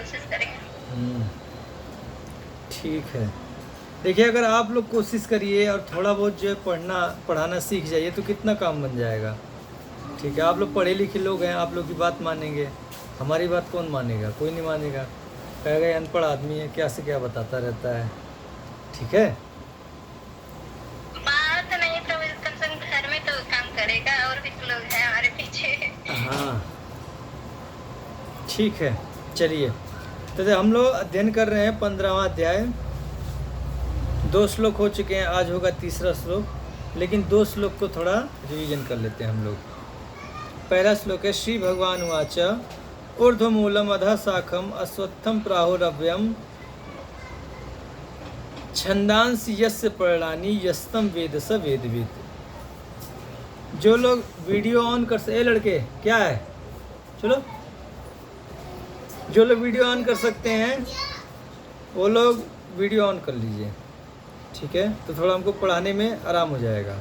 कोशिश करेंगे। ठीक है। देखिए, अगर आप लोग कोशिश करिए और थोड़ा बहुत जो है पढ़ाना सीख जाइए तो कितना काम बन जाएगा। ठीक है, आप लोग पढ़े लिखे लोग हैं, आप लोग की बात मानेंगे, हमारी बात कौन मानेगा? कोई नहीं मानेगा, कहेगा ये अनपढ़ आदमी है, क्या से क्या बताता रहता है। ठीक है, बात नहीं तो कम से कम घर में तो काम करेगा, और भी तो लोग हैं हमारे पीछे। हाँ ठीक है। चलिए, तो हम लोग अध्ययन कर रहे हैं 15वां अध्याय। 2 श्लोक हो चुके हैं, आज होगा तीसरा श्लोक, लेकिन 2 श्लोक को थोड़ा रिवीजन कर लेते हैं हम लोग। पहला श्लोक है श्री भगवान उवाच ऊर्ध्वमूलम अधः शाखम अश्वत्थम प्राहुरव्यम छंदांसि यस्य पर्णानि यस्तम वेद स वेदविद। जो लोग वीडियो ऑन कर ए लड़के क्या है, चलो, जो लोग वीडियो ऑन कर सकते हैं वो लोग वीडियो ऑन कर लीजिए। ठीक है, तो थोड़ा हमको पढ़ाने में आराम हो जाएगा,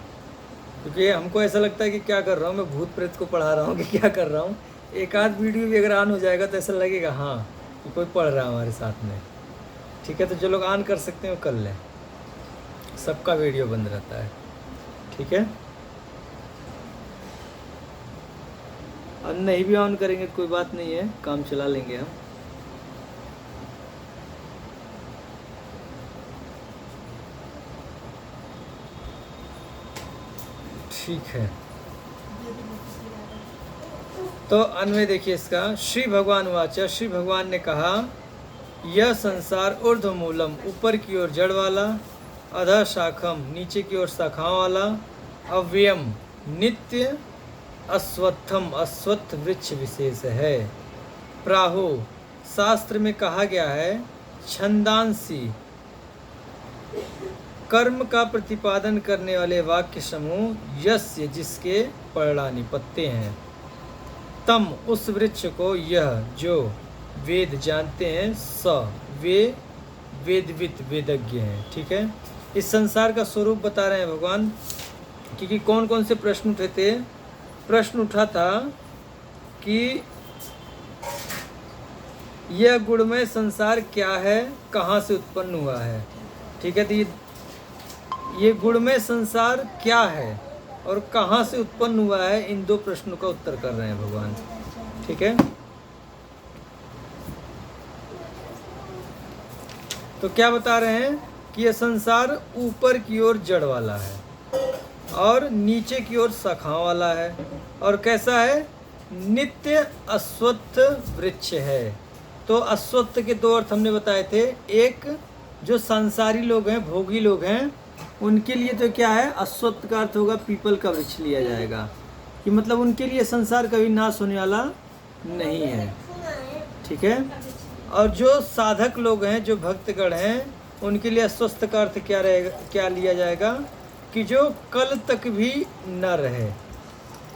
क्योंकि हमको ऐसा लगता है कि क्या कर रहा हूँ मैं, भूत प्रेत को पढ़ा रहा हूँ कि क्या कर रहा हूँ। एक आध वीडियो भी अगर ऑन हो जाएगा तो ऐसा लगेगा हाँ कि कोई पढ़ रहा है हमारे साथ में। ठीक है, तो जो लोग ऑन कर सकते हैं वो कर लें, सबका वीडियो बंद रहता है। ठीक है, अब नहीं भी ऑन करेंगे तो कोई बात नहीं है, काम चला लेंगे हम। ठीक है, तो अन्वय देखिए इसका। श्री भगवान वाचा, श्री भगवान ने कहा यह संसार ऊर्ध्वमूलम ऊपर की ओर जड़ वाला, अधः शाखम नीचे की ओर शाखाओं वाला, अव्ययम नित्य, अश्वत्थम अश्वत्थ वृक्ष विशेष है। प्राहो शास्त्र में कहा गया है छंदांसी कर्म का प्रतिपादन करने वाले वाक्य समूह यस्य जिसके पर्णानि पत्ते हैं, तम उस वृक्ष को यह जो वेद जानते हैं स वे वेदवित वेदज्ञ हैं। ठीक है, इस संसार का स्वरूप बता रहे हैं भगवान, क्योंकि कौन कौन से प्रश्न उठे थे। प्रश्न उठा था कि यह गुणमय संसार क्या है, कहाँ से उत्पन्न हुआ है। ठीक है, तो ये गुणमय संसार क्या है और कहाँ से उत्पन्न हुआ है, इन 2 प्रश्नों का उत्तर कर रहे हैं भगवान। ठीक है, तो क्या बता रहे हैं कि यह संसार ऊपर की ओर जड़ वाला है और नीचे की ओर शाखाओं वाला है, और कैसा है, नित्य अश्वत्थ वृक्ष है। तो अश्वत्थ के 2 अर्थ हमने बताए थे। एक जो संसारी लोग हैं, भोगी लोग हैं, उनके लिए तो क्या है, अश्वत्थ का अर्थ होगा पीपल का वृक्ष लिया जाएगा, कि मतलब उनके लिए संसार कभी नाश होने वाला नहीं है। ठीक है, और जो साधक लोग हैं, जो भक्तगण हैं, उनके लिए अस्वस्थ का अर्थ क्या रहेगा, क्या लिया जाएगा, कि जो कल तक भी न रहे।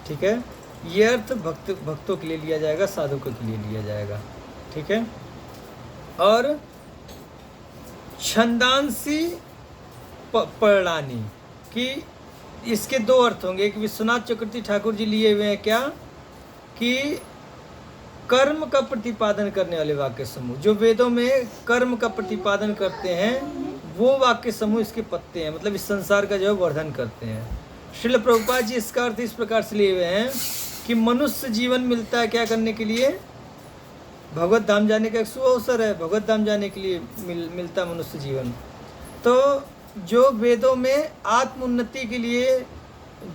ठीक है, ये अर्थ भक्तों के लिए लिया जाएगा, साधकों के लिए लिया जाएगा। ठीक है, और छंदांसी पर्णानि कि इसके 2 अर्थ होंगे। एक विश्वनाथ चक्रवर्ती ठाकुर जी लिए हुए हैं क्या, कि कर्म का प्रतिपादन करने वाले वाक्य समूह, जो वेदों में कर्म का प्रतिपादन करते हैं वो वाक्य समूह इसके पत्ते हैं, मतलब इस संसार का जो है वर्धन करते हैं। श्रील प्रभुपाद जी इसका अर्थ इस प्रकार से लिए हुए हैं कि मनुष्य जीवन मिलता है क्या करने के लिए, भगवत धाम जाने का एक शुभ अवसर है, भगवत धाम जाने के लिए मिलता मनुष्य जीवन। तो जो वेदों में आत्मोन्नति के लिए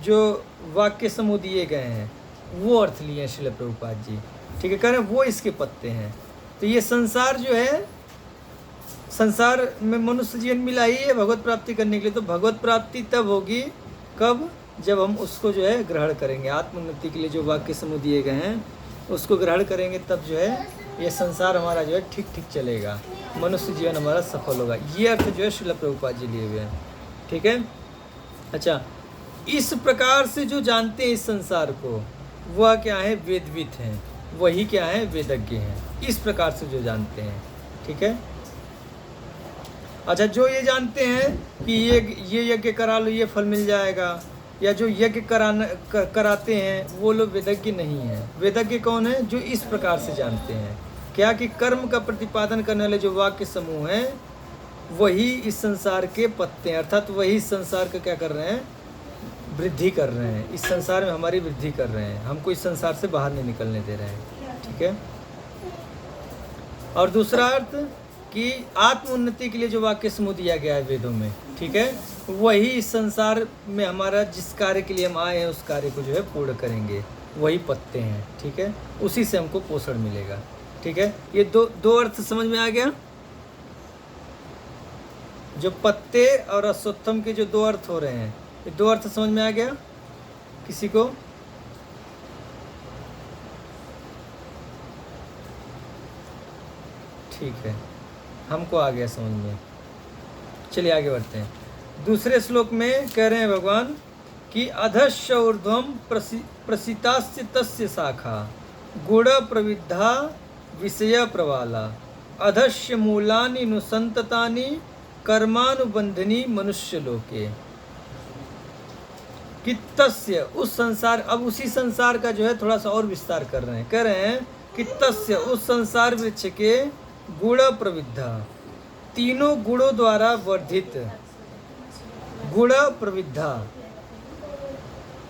जो वाक्य समूह दिए गए हैं वो अर्थ लिए हैं श्रील प्रभुपाद जी। ठीक है, कह रहे हैं वो इसके पत्ते हैं। तो ये संसार जो है, संसार में मनुष्य जीवन मिला ही है भगवत प्राप्ति करने के लिए। तो भगवत प्राप्ति तब होगी कब, जब हम उसको जो है ग्रहण करेंगे। आत्मोन्नति के लिए जो वाक्य समूह दिए गए हैं उसको ग्रहण करेंगे, तब जो है ये संसार हमारा जो है ठीक ठीक चलेगा, मनुष्य जीवन हमारा सफल होगा। ये अर्थ जो है श्रील प्रभुपाद जी लिए हुए हैं। ठीक है, अच्छा, इस प्रकार से जो जानते हैं इस संसार को, वह क्या है, वेदवित हैं, वही क्या है, वेदज्ञ हैं। इस प्रकार से जो जानते हैं। ठीक है, अच्छा, जो ये जानते हैं कि ये यज्ञ करा लो ये फल मिल जाएगा, या जो यज्ञ कराते हैं वो लोग वेदज्ञ नहीं हैं। वेदज्ञ कौन है, जो इस प्रकार से जानते हैं क्या कि कर्म का प्रतिपादन करने वाले जो वाक्य समूह हैं वही इस संसार के पत्ते हैं, अर्थात वही इस संसार का क्या कर रहे हैं, वृद्धि कर रहे हैं, इस संसार में हमारी वृद्धि कर रहे हैं, हमको इस संसार से बाहर नहीं निकलने दे रहे हैं। ठीक है। और दूसरा अर्थ कि आत्म उन्नति के लिए जो वाक्य समूह दिया गया है वेदों में, ठीक है, वही इस संसार में हमारा जिस कार्य के लिए हम आए हैं उस कार्य को जो है पूर्ण करेंगे, वही पत्ते हैं। ठीक है, उसी से हमको पोषण मिलेगा। ठीक है, ये दो अर्थ समझ में आ गया। जो पत्ते और अश्वत्थम के जो दो अर्थ हो रहे हैं, ये दो अर्थ समझ में आ गया किसी को? ठीक है, हमको आ गया समझ में। चलिए आगे बढ़ते हैं। दूसरे श्लोक में कह रहे हैं भगवान कि अधश्य ऊर्ध्वम प्रसितास्य तस्य शाखा गुण प्रविद्धा विषय प्रवाला अधश्य मूलानि नुसंततानि कर्मानुबंधनी मनुष्य लोके। कि तस्य उस संसार, अब उसी संसार का जो है थोड़ा सा और विस्तार कर रहे हैं, कह रहे हैं कि तस्य उस संसार वृक्ष के गुण प्रविद्धा, तीनों गुणों द्वारा वर्धित, गुण प्रविद्धा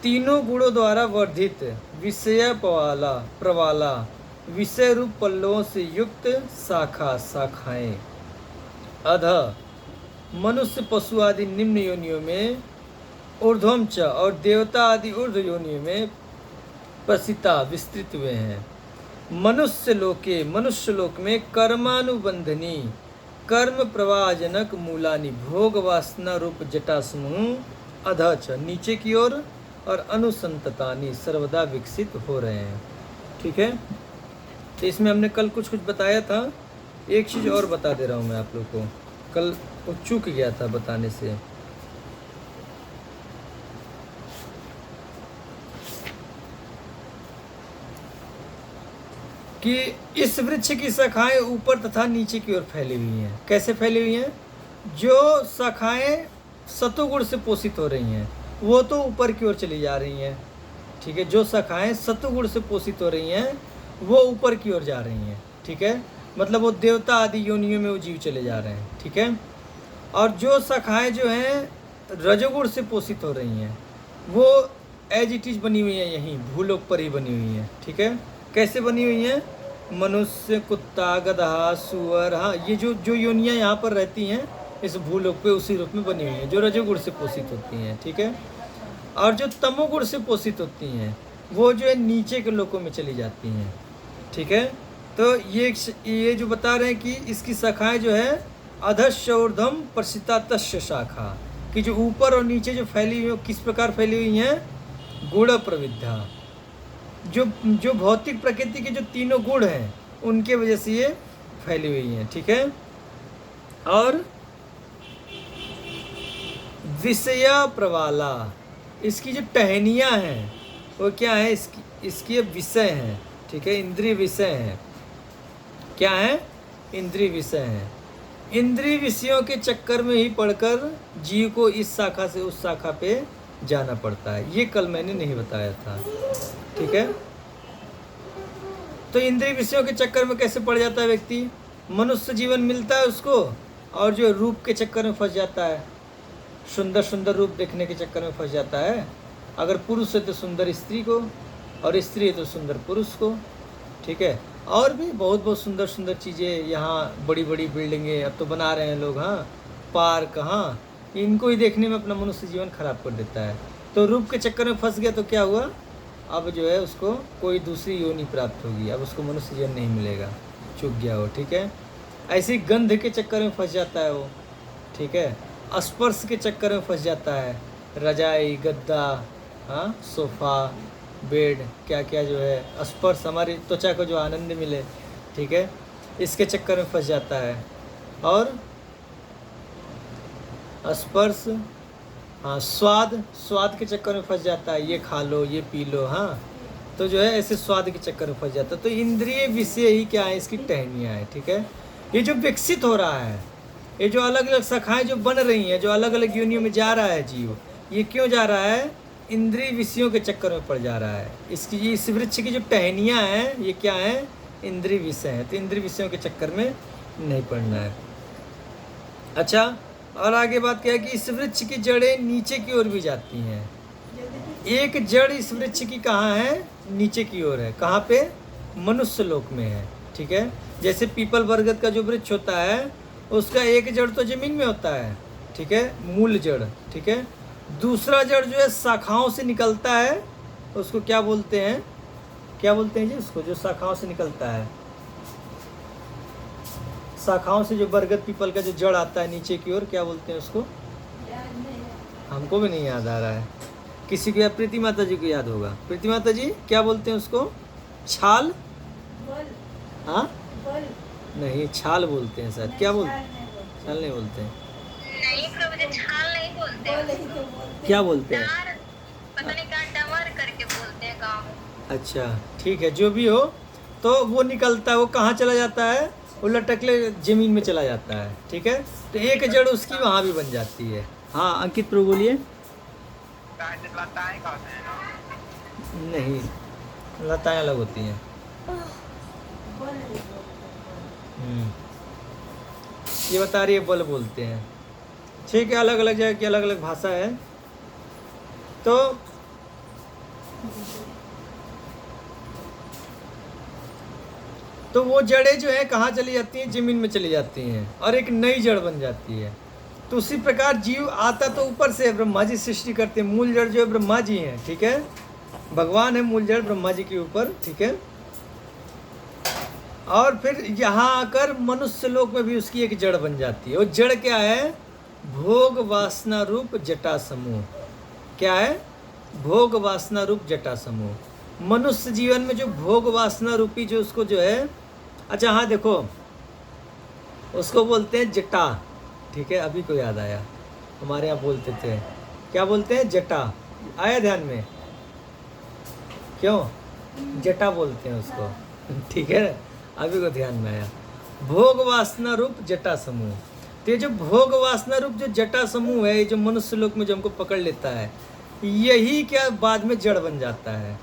तीनों गुणों द्वारा वर्धित, विषय प्रवाला विषय रूप पल्लवों से युक्त शाखा शाखाएं, अध मनुष्य पशु आदि निम्न योनियों में, ऊर्ध्वम च और देवता आदि ऊर्ध्व योनियों में प्रसिता विस्तृत हुए हैं। मनुष्य लोक में कर्मानुबंधनी कर्म प्रवाहजनक मूलानि भोग वासना रूप जटा समूह अध च नीचे की ओर और अनुसंततानि सर्वदा विकसित हो रहे हैं। ठीक है, तो इसमें हमने कल कुछ बताया था। एक चीज़ और बता दे रहा हूँ मैं आप लोग को, कल वो चूक गया था बताने से। कि इस वृक्ष की शाखाएं ऊपर तथा नीचे की ओर फैली हुई हैं। कैसे फैली हुई हैं? जो शाखाएं सतोगुण से पोषित हो रही हैं वो तो ऊपर की ओर चली जा रही हैं। ठीक है, जो शाखाएं सतोगुण से पोषित हो रही हैं वो ऊपर की ओर जा रही हैं। ठीक है, मतलब वो देवता आदि योनियों में वो जीव चले जा रहे हैं। ठीक है, और जो शाखाएं जो हैं रजोगुण से पोषित हो रही हैं वो एज इट इज बनी हुई हैं, यहीं भूलोक पर ही बनी हुई हैं। ठीक है, कैसे बनी हुई हैं? मनुष्य, कुत्ता, गधा, सुअर, हाँ, ये जो योनियाँ यहाँ पर रहती हैं इस भूलोक पे उसी रूप में बनी हुई हैं, जो रजोगुण से पोषित होती हैं। ठीक है, और जो तमोगुण से पोषित होती हैं वो जो है नीचे के लोकों में चली जाती हैं। ठीक है, तो ये जो बता रहे हैं कि इसकी शाखाएं जो है अधश्य ऊर्ध्वम प्रसिता तस्य शाखा, कि जो ऊपर और नीचे जो फैली हुई, किस प्रकार फैली हुई हैं? गुण प्रविद्धा, जो भौतिक प्रकृति के जो तीनों गुण हैं उनके वजह से ये फैली हुई हैं। ठीक है, और विषय प्रवाला, इसकी जो टहनियाँ हैं वो क्या है? इसकी विषय हैं। ठीक है, इंद्रिय विषय हैं। क्या है? इंद्रिय विषय हैं। इंद्रिय विषयों के चक्कर में ही पढ़कर जीव को इस शाखा से उस शाखा पे जाना पड़ता है। ये कल मैंने नहीं बताया था। ठीक है, तो इंद्रिय विषयों के चक्कर में कैसे पड़ जाता है व्यक्ति? मनुष्य जीवन मिलता है उसको और जो रूप के चक्कर में फंस जाता है, सुंदर सुंदर रूप देखने के चक्कर में फंस जाता है। अगर पुरुष है तो सुंदर स्त्री को, और स्त्री है तो सुंदर पुरुष को। ठीक है, और भी बहुत बहुत सुंदर सुंदर चीज़ें, यहाँ बड़ी बड़ी बिल्डिंगें अब तो बना रहे हैं लोग, हाँ, पार्क, हाँ, इनको ही देखने में अपना मनुष्य जीवन खराब कर देता है। तो रूप के चक्कर में फंस गया तो क्या हुआ? अब जो है उसको कोई दूसरी योनि प्राप्त होगी, अब उसको मनुष्य जीवन नहीं मिलेगा, चूक गया हो। ठीक है, ऐसी गंध के चक्कर में फंस जाता है वो। ठीक है, स्पर्श के चक्कर में फंस जाता है, रजाई, गद्दा, हाँ, सोफ़ा, बेड, क्या क्या जो है स्पर्श, हमारी त्वचा को जो आनंद मिले, ठीक है, इसके चक्कर में फंस जाता है। और स्पर्श, हाँ, स्वाद के चक्कर में फंस जाता है, ये खा लो, ये पी लो, हाँ, तो जो है ऐसे स्वाद के चक्कर में फंस जाता है। तो इंद्रिय विषय ही क्या है? इसकी टहनियाँ है। ठीक है, ये जो विकसित हो रहा है, ये जो अलग अलग शाखाएं जो बन रही हैं, जो अलग अलग योनियों में जा रहा है जीव, ये क्यों जा रहा है? इंद्रिय विषयों के चक्कर में पड़ जा रहा है। इस वृक्ष की जो टहनियाँ हैं ये क्या है? इंद्रिय विषय है, तो इंद्रिय विषयों के चक्कर में नहीं पड़ना है। अच्छा, और आगे बात क्या है कि इस वृक्ष की जड़ें नीचे की ओर भी जाती हैं। एक जड़ इस वृक्ष की कहाँ है? नीचे की ओर है। कहाँ पे? मनुष्य लोक में है। ठीक है, जैसे पीपल बरगद का जो वृक्ष होता है उसका एक जड़ तो जमीन में होता है, ठीक है, मूल जड़। ठीक है, दूसरा जड़ जो है शाखाओं से निकलता है, उसको क्या बोलते हैं? क्या बोलते हैं जी उसको, जो शाखाओं से निकलता है? शाखाओं से जो बरगद पीपल का जो जड़ आता है नीचे की ओर, क्या बोलते हैं उसको? हमको भी नहीं याद आ रहा है। किसी को या प्रीति माता जी को याद होगा। प्रीति माता जी क्या बोलते हैं उसको? छाल? हाँ, नहीं, छाल बोलते हैं शायद। क्या बोलते हैं? छाल नहीं बोलते हैं। नहीं प्रभु जी, छाल नहीं बोलते हैं। क्या बोलते हैं? डार, पता नहीं क्या डमर करके बोलते हैं गाँव में। अच्छा, ठीक है, जो भी हो, तो वो निकलता है, वो कहाँ चला जाता है? वो लटकले जमीन में चला जाता है। ठीक है, तो एक जड़ उसकी वहाँ भी बन जाती है। हाँ अंकित प्रभु बोलिए। नहीं, लताएं अलग होती हैं। ये बता रही है बल बोलते हैं। ठीक है, अलग अलग जगह की अलग अलग भाषा है। तो वो जड़ें जो है कहाँ चली जाती हैं? जमीन में चली जाती हैं और एक नई जड़ बन जाती है। तो उसी प्रकार जीव आता तो ऊपर से, ब्रह्मा जी सृष्टि करते हैं। मूल जड़ जो है ब्रह्मा जी हैं। ठीक है, भगवान है मूल जड़ ब्रह्मा जी के ऊपर। ठीक है, और फिर यहाँ आकर मनुष्य लोक में भी उसकी एक जड़ बन जाती है। और जड़ क्या है? भोग वासना रूप जटा समूह। क्या है? भोग वासना रूप जटा समूह। मनुष्य जीवन में जो भोग वासना रूपी जो उसको जो है, अच्छा हाँ देखो, उसको बोलते हैं जटा। ठीक है, अभी को याद आया, हमारे यहाँ बोलते थे, क्या बोलते हैं? जटा। आया ध्यान में? क्यों जटा बोलते हैं उसको? ठीक है, अभी को ध्यान में आया। भोग वासना रूप जटा समूह। तो ये जो भोग वासना रूप जो जटा समूह है, ये जो मनुष्य लोक में जो हमको पकड़ लेता है, यही क्या बाद में जड़ बन जाता है।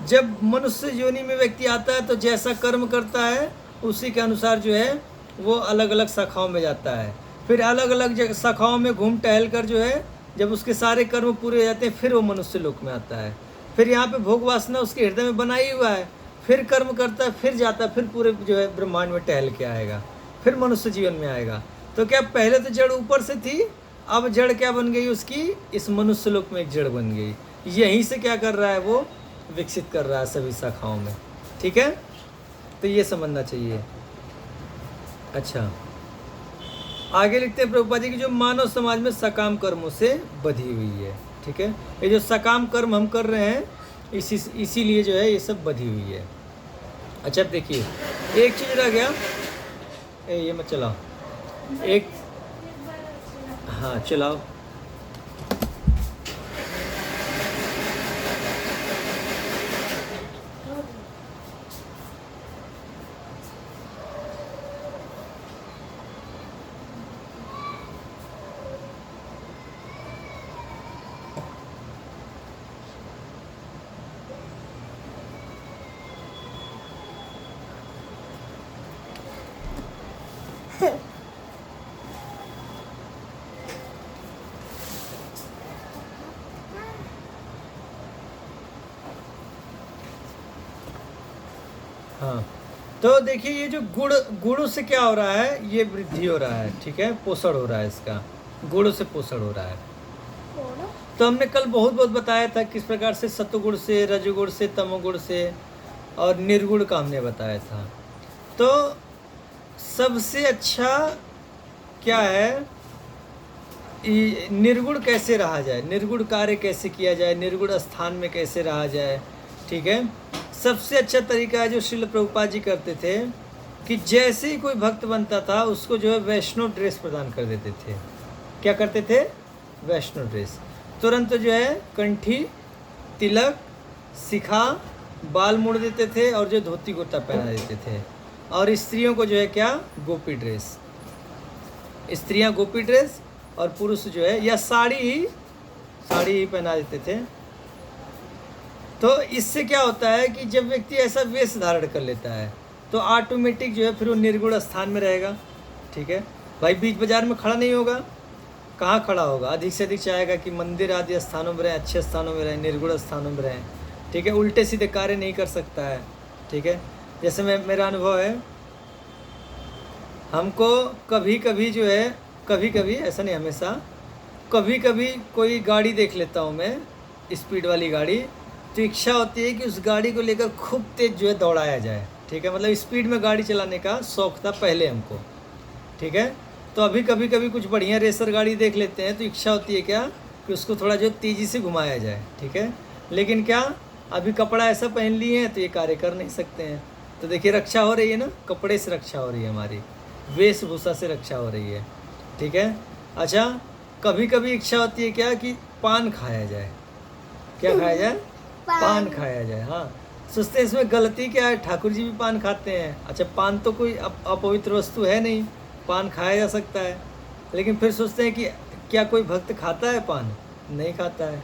जब मनुष्य योनि में व्यक्ति आता है तो जैसा कर्म करता है उसी के अनुसार जो है वो अलग अलग शाखाओं में जाता है। फिर अलग अलग शाखाओं में घूम टहल कर जो है, जब उसके सारे कर्म पूरे हो जाते हैं, फिर वो मनुष्य लोक में आता है। फिर यहाँ पे भोग वासना उसके हृदय में बना ही हुआ है, फिर कर्म करता है, फिर जाता है, फिर पूरे जो है ब्रह्मांड में टहल के आएगा, फिर मनुष्य जीवन में आएगा। तो क्या पहले तो जड़ ऊपर से थी, अब जड़ क्या बन गई उसकी? इस मनुष्य लोक में एक जड़ बन गई। यहीं से क्या कर रहा है? वो विकसित कर रहा है सभी शाखाओं में। ठीक है, तो ये समझना चाहिए। अच्छा, आगे लिखते हैं प्रभुपाद जी की जो मानव समाज में सकाम कर्मों से बधी हुई है। ठीक है, ये जो सकाम कर्म हम कर रहे हैं इसीलिए जो है ये सब बधी हुई है। अच्छा देखिए, एक चीज़ रह गया, ये मत चलाओ, एक, हाँ चलाओ। हाँ, तो देखिए ये जो गुणों से क्या हो रहा है? ये वृद्धि हो रहा है। ठीक है, पोषण हो रहा है, इसका गुणों से पोषण हो रहा है। तो हमने कल बहुत बताया था किस प्रकार से सत्वगुण से, रजोगुण से, तमोगुण से और निर्गुण का हमने बताया था। तो सबसे अच्छा क्या है? निर्गुण कैसे रहा जाए, निर्गुण कार्य कैसे किया जाए, निर्गुण स्थान में कैसे रहा जाए। ठीक है, सबसे अच्छा तरीका है जो श्रील प्रभुपाद जी करते थे कि जैसे ही कोई भक्त बनता था उसको जो है वैष्णव ड्रेस प्रदान कर देते थे। क्या करते थे? वैष्णव ड्रेस। तुरंत जो है कंठी, तिलक, शिखा, बाल मोड़ देते थे और जो धोती कुर्ता पहना देते थे। और स्त्रियों को जो है क्या? गोपी ड्रेस। स्त्रियां गोपी ड्रेस और पुरुष जो है या साड़ी ही पहना देते थे। तो इससे क्या होता है कि जब व्यक्ति ऐसा वेश धारण कर लेता है तो ऑटोमेटिक जो है फिर वो निर्गुण स्थान में रहेगा। ठीक है भाई, बीच बाजार में खड़ा नहीं होगा, कहाँ खड़ा होगा, अधिक से अधिक चाहेगा कि मंदिर आदि स्थानों में रहें, अच्छे स्थानों में रहें, निर्गुण स्थानों में रहें। ठीक है, उल्टे सीधे कार्य नहीं कर सकता है। ठीक है, जैसे मेरा अनुभव है, हमको कभी कभी जो है, कभी कभी ऐसा नहीं हमेशा, कभी कभी कोई गाड़ी देख लेता हूँ मैं, स्पीड वाली गाड़ी, तो इच्छा होती है कि उस गाड़ी को लेकर खूब तेज़ जो है दौड़ाया जाए। ठीक है, मतलब स्पीड में गाड़ी चलाने का शौक़ था पहले हमको। ठीक है, तो अभी कभी कभी कुछ बढ़िया रेसर गाड़ी देख लेते हैं तो इच्छा होती है क्या कि उसको थोड़ा जो तेज़ी से घुमाया जाए। ठीक है, लेकिन क्या अभी कपड़ा ऐसा पहन लिए हैं तो ये कार्य कर नहीं सकते हैं। तो देखिए रक्षा हो रही है ना, कपड़े से रक्षा हो रही है, हमारी वेशभूषा से रक्षा हो रही है। ठीक है, अच्छा कभी कभी इच्छा होती है क्या कि पान खाया जाए। क्या खाया जाए? पान खाया जाए। हाँ, सोचते हैं इसमें गलती क्या है, ठाकुर जी भी पान खाते हैं। अच्छा, पान तो कोई अपवित्र वस्तु है नहीं, पान खाया जा सकता है। लेकिन फिर सोचते हैं कि क्या कोई भक्त खाता है पान? नहीं खाता है।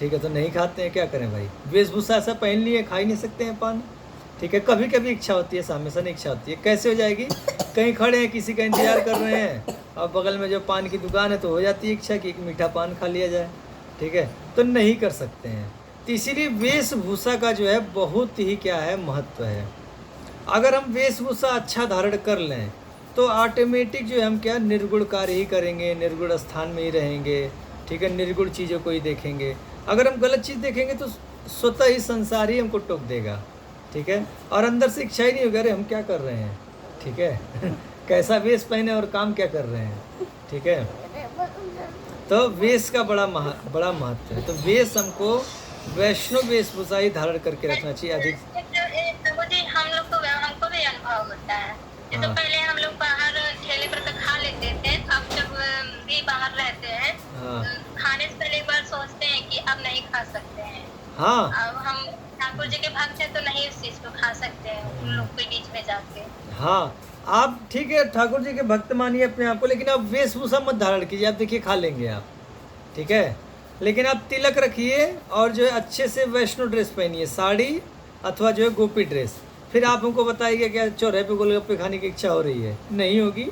ठीक है, तो नहीं खाते हैं, क्या करें भाई, वेशभूषा ऐसा पहन लिए, खा ही नहीं सकते हैं पान। ठीक है, कभी कभी इच्छा होती है, हमेशा नहीं इच्छा होती है। कैसे हो जाएगी? कहीं खड़े हैं, किसी का इंतजार कर रहे हैं और बगल में जो पान की दुकान है तो हो जाती है इच्छा कि एक मीठा पान खा लिया जाए। ठीक है, तो नहीं कर सकते हैं। तो इसीलिए वेशभूषा का जो है बहुत ही क्या है, महत्व है। अगर हम वेशभूषा अच्छा धारण कर लें तो ऑटोमेटिक जो है हम क्या, निर्गुण कार्य ही करेंगे, निर्गुण स्थान में ही रहेंगे। ठीक है, निर्गुण चीज़ों को ही देखेंगे। अगर हम गलत चीज़ देखेंगे तो स्वतः ही संसार ही हमको टोक देगा। ठीक है, और अंदर से इच्छा ही नहीं होगी, अरे हम क्या कर रहे हैं। ठीक है कैसा वेश पहने और काम क्या कर रहे हैं। ठीक है, तो वेश का बड़ा महत्व है। तो वेश हमको वैष्णव वेशभूषा ही धारण करके रखना चाहिए अधिक। मुझे हमको भी अनुभव होता है। जैसे पहले हम लोग बाहर ठेले पर तो खा लेते थे, अब जब भी बाहर रहते हैं खाने से पहले एक बार सोचते हैं कि अब नहीं खा सकते हैं। हाँ, अब हम ठाकुर जी के भक्त हैं तो नहीं उस चीज को खा सकते हैं उन लोग के बीच में जाके। हाँ, आप ठीक है ठाकुर जी के भक्त मानिए अपने आप को, लेकिन आप वेशभूषा मत धारण कीजिए। आप देखिए खा लेंगे आप, ठीक है, लेकिन आप तिलक रखिए और जो है अच्छे से वैष्णव ड्रेस पहनिए, साड़ी अथवा जो है गोपी ड्रेस। फिर आप हमको बताइए क्या चौराहे पे गोलगप्पे खाने की इच्छा हो रही है? नहीं होगी।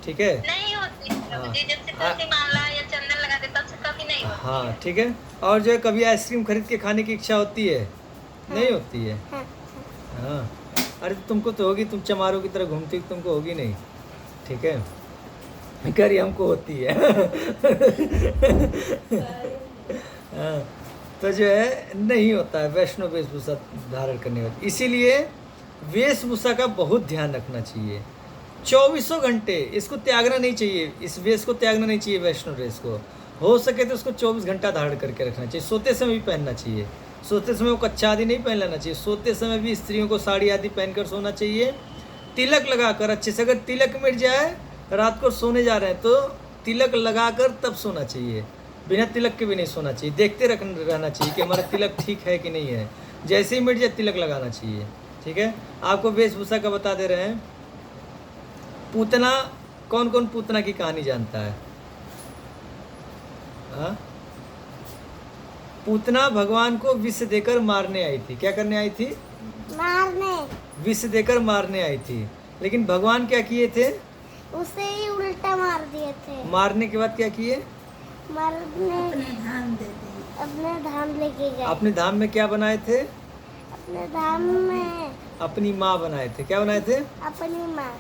ठीक है, नहीं होती। जब से तुलसी माला या चंदन लगा दे तब से कभी नहीं होती। हाँ ठीक है, और जो है कभी आइसक्रीम खरीद के खाने की इच्छा होती है? नहीं होती है। हाँ, अरे तुमको तो होगी, तुम चमारों की तरह घूमती, तुमको होगी नहीं। ठीक है, करी हमको होती है हाँ, तो जो है नहीं होता है वैष्णव वेशभूषा धारण करने वाली। इसीलिए वेशभूषा का बहुत ध्यान रखना चाहिए। 24 घंटे इसको त्यागना नहीं चाहिए, इस वेश को त्यागना नहीं चाहिए। वैष्णव ड्रेस को हो सके तो उसको 24 घंटा धारण करके रखना चाहिए। सोते समय भी पहनना चाहिए, सोते समय वो कच्चा आदि नहीं पहन लेना चाहिए। सोते समय भी स्त्रियों को साड़ी आदि पहनकर सोना चाहिए, तिलक लगाकर अच्छे से। अगर तिलक मिट जाए, रात को सोने जा रहे हैं तो तिलक लगाकर तब सोना चाहिए, बिना तिलक के भी नहीं सोना चाहिए। देखते रहना चाहिए कि हमारा तिलक ठीक है कि नहीं है। जैसे ही मिट जाए तिलक लगाना चाहिए। ठीक है, आपको वेशभूषा का बता दे रहे हैं। पूतना, कौन कौन पूतना की कहानी जानता है? हाँ, पूतना भगवान को विष देकर मारने आई थी। क्या करने आई थी? मारने। विष देकर मारने आई थी, लेकिन भगवान क्या किए थे? उसे ही उल्टा मार दिए थे। मारने के बाद क्या किए? अपने धाम लेके गए। अपने धाम में क्या बनाए थे? अपने धाम में अपनी माँ बनाए थे। क्या बनाए थे? अपनी माँ।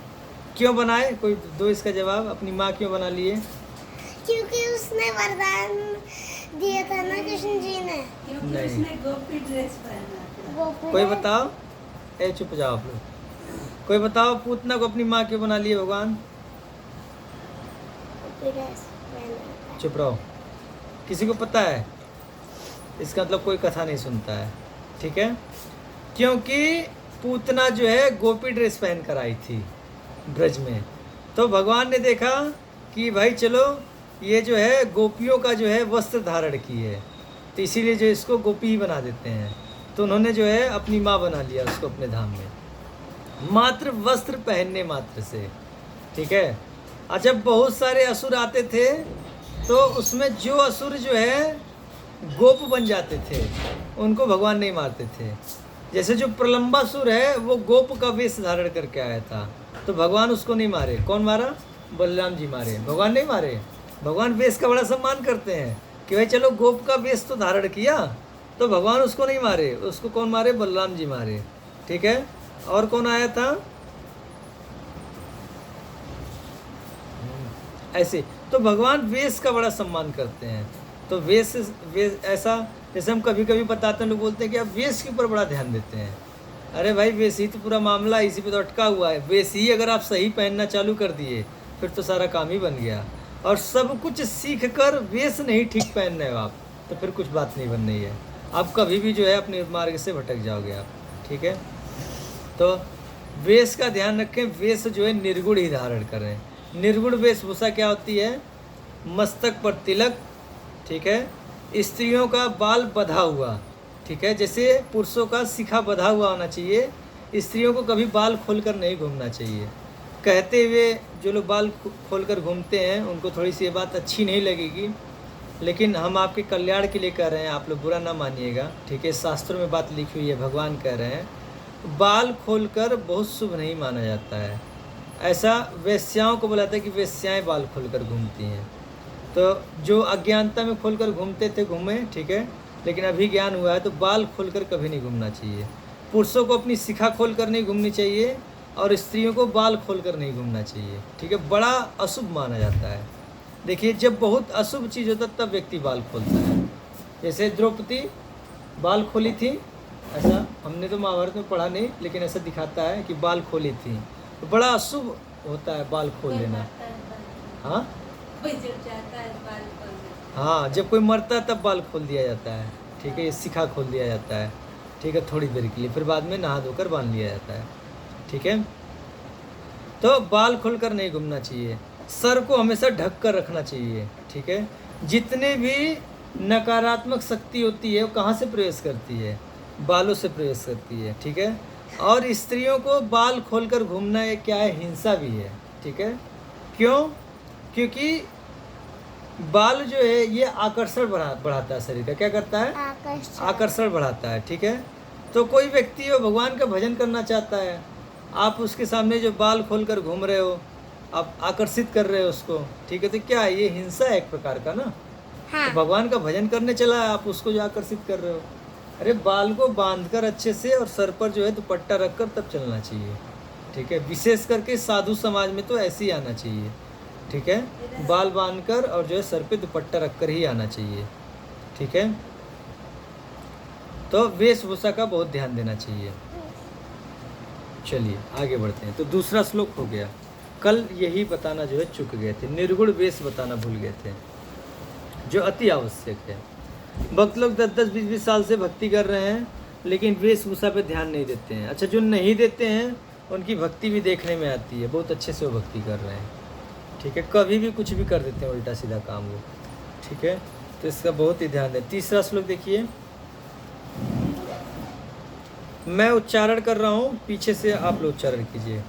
क्यों बनाए? कोई दो इसका जवाब। अपनी माँ क्यों बना लिए? क्योंकि उसने वरदान दिया था ना कृष्ण जी ने। नहीं, उसने गोपी ड्रेस पहना था। कोई बताओ। ए चुप जाओ आप लोग। कोई बताओ, पूतना को अपनी माँ क्यों बना लिए भगवान? चुप रहो, किसी को पता है? इसका मतलब कोई कथा नहीं सुनता है। ठीक है, क्योंकि पूतना जो है गोपी ड्रेस पहन कर आई थी ब्रज में, तो भगवान ने देखा कि भाई चलो ये जो है गोपियों का जो है वस्त्र धारण की है, तो इसीलिए जो इसको गोपी ही बना देते हैं। तो उन्होंने जो है अपनी माँ बना लिया उसको अपने धाम में, मात्र वस्त्र पहनने मात्र से। ठीक है, अच्छा बहुत सारे असुर आते थे तो उसमें जो असुर जो है गोप बन जाते थे उनको भगवान नहीं मारते थे, जैसे जो प्रलंबासुर है वो गोप का वेश धारण करके आया था, तो भगवान उसको नहीं मारे। कौन मारा? बलराम जी मारे, भगवान नहीं मारे। भगवान वेश का बड़ा सम्मान करते हैं कि भाई चलो गोप का वेश तो धारण किया, तो भगवान उसको नहीं मारे। उसको कौन मारे? बलराम जी मारे। ठीक है। और कौन आया था? ऐसे तो भगवान वेश का बड़ा सम्मान करते हैं। तो वेश ऐसा, जैसे हम कभी कभी बताते हैं, लोग बोलते हैं कि आप वेश के ऊपर बड़ा ध्यान देते हैं। अरे भाई वेश ही तो पूरा मामला इसी पे तो अटका हुआ है। वेश ही अगर आप सही पहनना चालू कर दिए फिर तो सारा काम ही बन गया। और सब कुछ सीख कर वेश नहीं ठीक पहन रहे हो आप, तो फिर कुछ बात नहीं बन रही है। आप कभी भी जो है अपने मार्ग से भटक जाओगे आप। ठीक है। तो वेश का ध्यान रखें, वेश जो है निर्गुण ही धारण करें। निर्गुण वेशभूषा क्या होती है? मस्तक पर तिलक, ठीक है। स्त्रियों का बाल बंधा हुआ, ठीक है। जैसे पुरुषों का शिखा बंधा हुआ होना चाहिए, स्त्रियों को कभी बाल खोलकर नहीं घूमना चाहिए। कहते हुए जो लोग बाल खोलकर घूमते हैं उनको थोड़ी सी ये बात अच्छी नहीं लगेगी, लेकिन हम आपके कल्याण के लिए कह रहे हैं, आप लोग बुरा ना मानिएगा। ठीक है। शास्त्रों में बात लिखी हुई है, भगवान कह रहे हैं बाल खोलकर बहुत शुभ नहीं माना जाता है। ऐसा वेश्याओं को बुलाता है कि वेश्याएं बाल खोलकर घूमती हैं। तो जो अज्ञानता में खोलकर घूमते थे घूमे, ठीक है, लेकिन अभी ज्ञान हुआ है तो बाल खोलकर कभी नहीं घूमना चाहिए। पुरुषों को अपनी शिखा खोलकर नहीं घूमनी चाहिए और स्त्रियों को बाल खोलकर नहीं घूमना चाहिए। ठीक है। बड़ा अशुभ माना जाता है। देखिए जब बहुत अशुभ चीज़ होता है तब व्यक्ति बाल खोलता है। जैसे द्रौपदी बाल खोली थी, ऐसा हमने तो महाभारत में पढ़ा नहीं, लेकिन ऐसा दिखाता है कि बाल खोली थी, तो बड़ा अशुभ होता है बाल खोल लेना। हाँ हाँ, जब कोई मरता है तब बाल खोल दिया जाता है। ठीक है। ये शिखा खोल दिया जाता है। ठीक है, थोड़ी देर के लिए, फिर बाद में नहा धोकर बांध लिया जाता है। ठीक है। तो बाल खोलकर नहीं घूमना चाहिए। सर को हमेशा ढक कर रखना चाहिए। ठीक है। जितने भी नकारात्मक शक्ति होती है वो कहाँ से प्रवेश करती है? बालों से प्रवेश करती है। ठीक है। और स्त्रियों को बाल खोलकर घूमना ये क्या है? हिंसा भी है। ठीक है। क्यों? क्योंकि बाल जो है ये आकर्षण बढ़ाता है शरीर का। क्या करता है? आकर्षण बढ़ाता है। ठीक है। तो कोई व्यक्ति हो भगवान का भजन करना चाहता है, आप उसके सामने जो बाल खोलकर घूम रहे हो, आप आकर्षित कर रहे हो उसको। ठीक है। तो क्या है? ये हिंसा है एक प्रकार का ना। हाँ। तो भगवान का भजन करने चला है, आप उसको जो आकर्षित कर रहे हो। अरे बाल को बांधकर अच्छे से और सर पर जो है दुपट्टा रखकर तब चलना चाहिए। ठीक है। विशेष करके साधु समाज में तो ऐसे ही आना चाहिए। ठीक है। बाल बांधकर और जो है सर पे दुपट्टा रखकर ही आना चाहिए। ठीक है। तो वेशभूषा का बहुत ध्यान देना चाहिए। चलिए आगे बढ़ते हैं। तो दूसरा श्लोक हो गया। कल यही बताना जो है चुक गए थे, निर्गुण वेश बताना भूल गए थे, जो अति आवश्यक है। भक्त लोग 10-10, 20-20 साल से भक्ति कर रहे हैं, लेकिन वेशभूषा पे ध्यान नहीं देते हैं। अच्छा, जो नहीं देते हैं उनकी भक्ति भी देखने में आती है, बहुत अच्छे से वो भक्ति कर रहे हैं। ठीक है। कभी भी कुछ भी कर देते हैं, उल्टा सीधा काम वो। ठीक है। तो इसका बहुत ही ध्यान दें। तीसरा श्लोक देखिए, मैं उच्चारण कर रहा हूँ, पीछे से आप लोग उच्चारण कीजिए।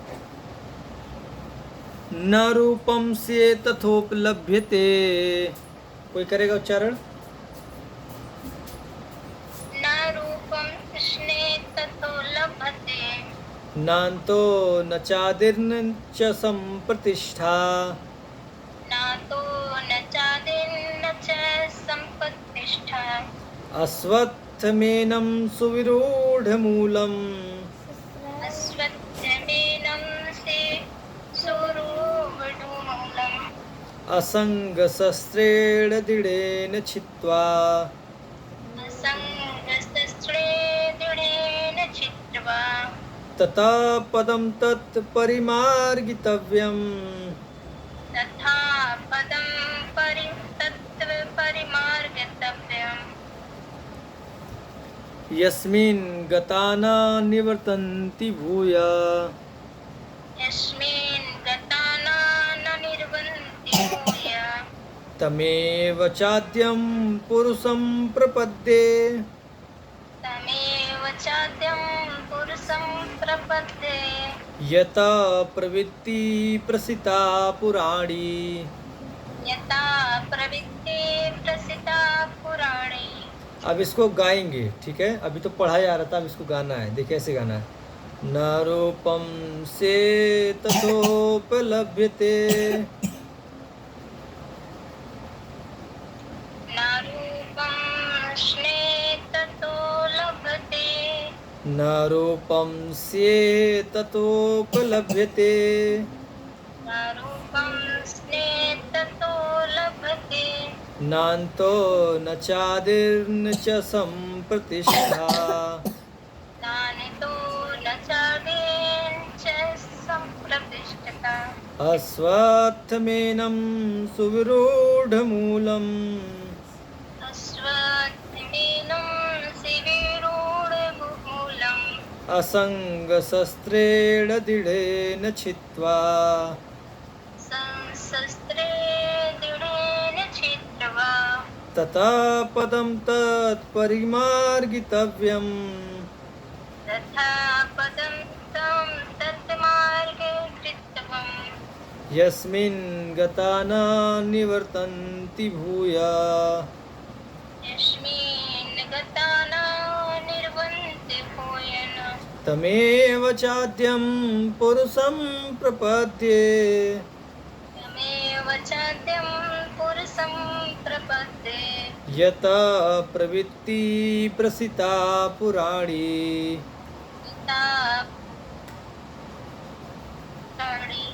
न रूपम से तथोपलभ्यते, कोई करेगा उच्चारण? न रूपं कृष्णे ततो लभते, नान्तो न चादिर्न च संप्रतिष्ठा, नातो न चादिर्न च सम्पत्तिष्ठा, अश्वत्थमेनं सुविरूढमूलम्, अश्वत्थमेनं से सुरूढमूलम्, असङ्गशस्त्रेण दृढेन छित्त्वा, असङ्गशस्त्रे दृढेन छित्त्वा, तथा पदं तत् परिमार्गितव्यम्, तथा पदं परिमार्गितव्यम्, यस्मिन् गता न निवर्तन्ति भूया, यस्मिन् गता न निर्वन्ति भूया, तमेव चाद्यं पुरुषं प्रपद्ये, तमेव चाद्यं पुरुषं प्रपद्ये, यता प्रवृत्ति प्रसिता पुराणी, यथा प्रवृत्ति प्रसिता पुराणे, अब इसको गाएंगे, ठीक है। अभी तो पढ़ा जा रहा था, अब इसको गाना है। देखिए ऐसे गाना है। न रूपम से तथोपलभ्यते, न रूपं स्नेततो लभते, न रूपम से तथोपलभ्यते, न रूपं स्नेततो लभते, नान्तो न चादिर्न च सम्प्रतिष्ठा, नान्तो न चादेन च सम्प्रतिष्ठता, अस्वत्थमेनं सुविरूढमूलम्, अश्वत्थमेनं शिविरूढमूलम्, असङ्गशस्त्रेण दृढेन छित्त्वा, संशस्त्रे दृढेन छित्त्वा, तथा पदं तत्परिमार्गितव्यम्, तथा पदं तं तत्मार्गे कृतवम्, यस्मिन् गता न निवर्तन्ति भूया, यस्मिन् गता न निर्वन्ति भूयन्, तमेव चाद्यं पुरुषं प्रपद्ये, तमेव चाद्यं पुरुषं प्रपद्ये, यतः प्रवृत्ति प्रसिता पुराणी, पिता पुराणी,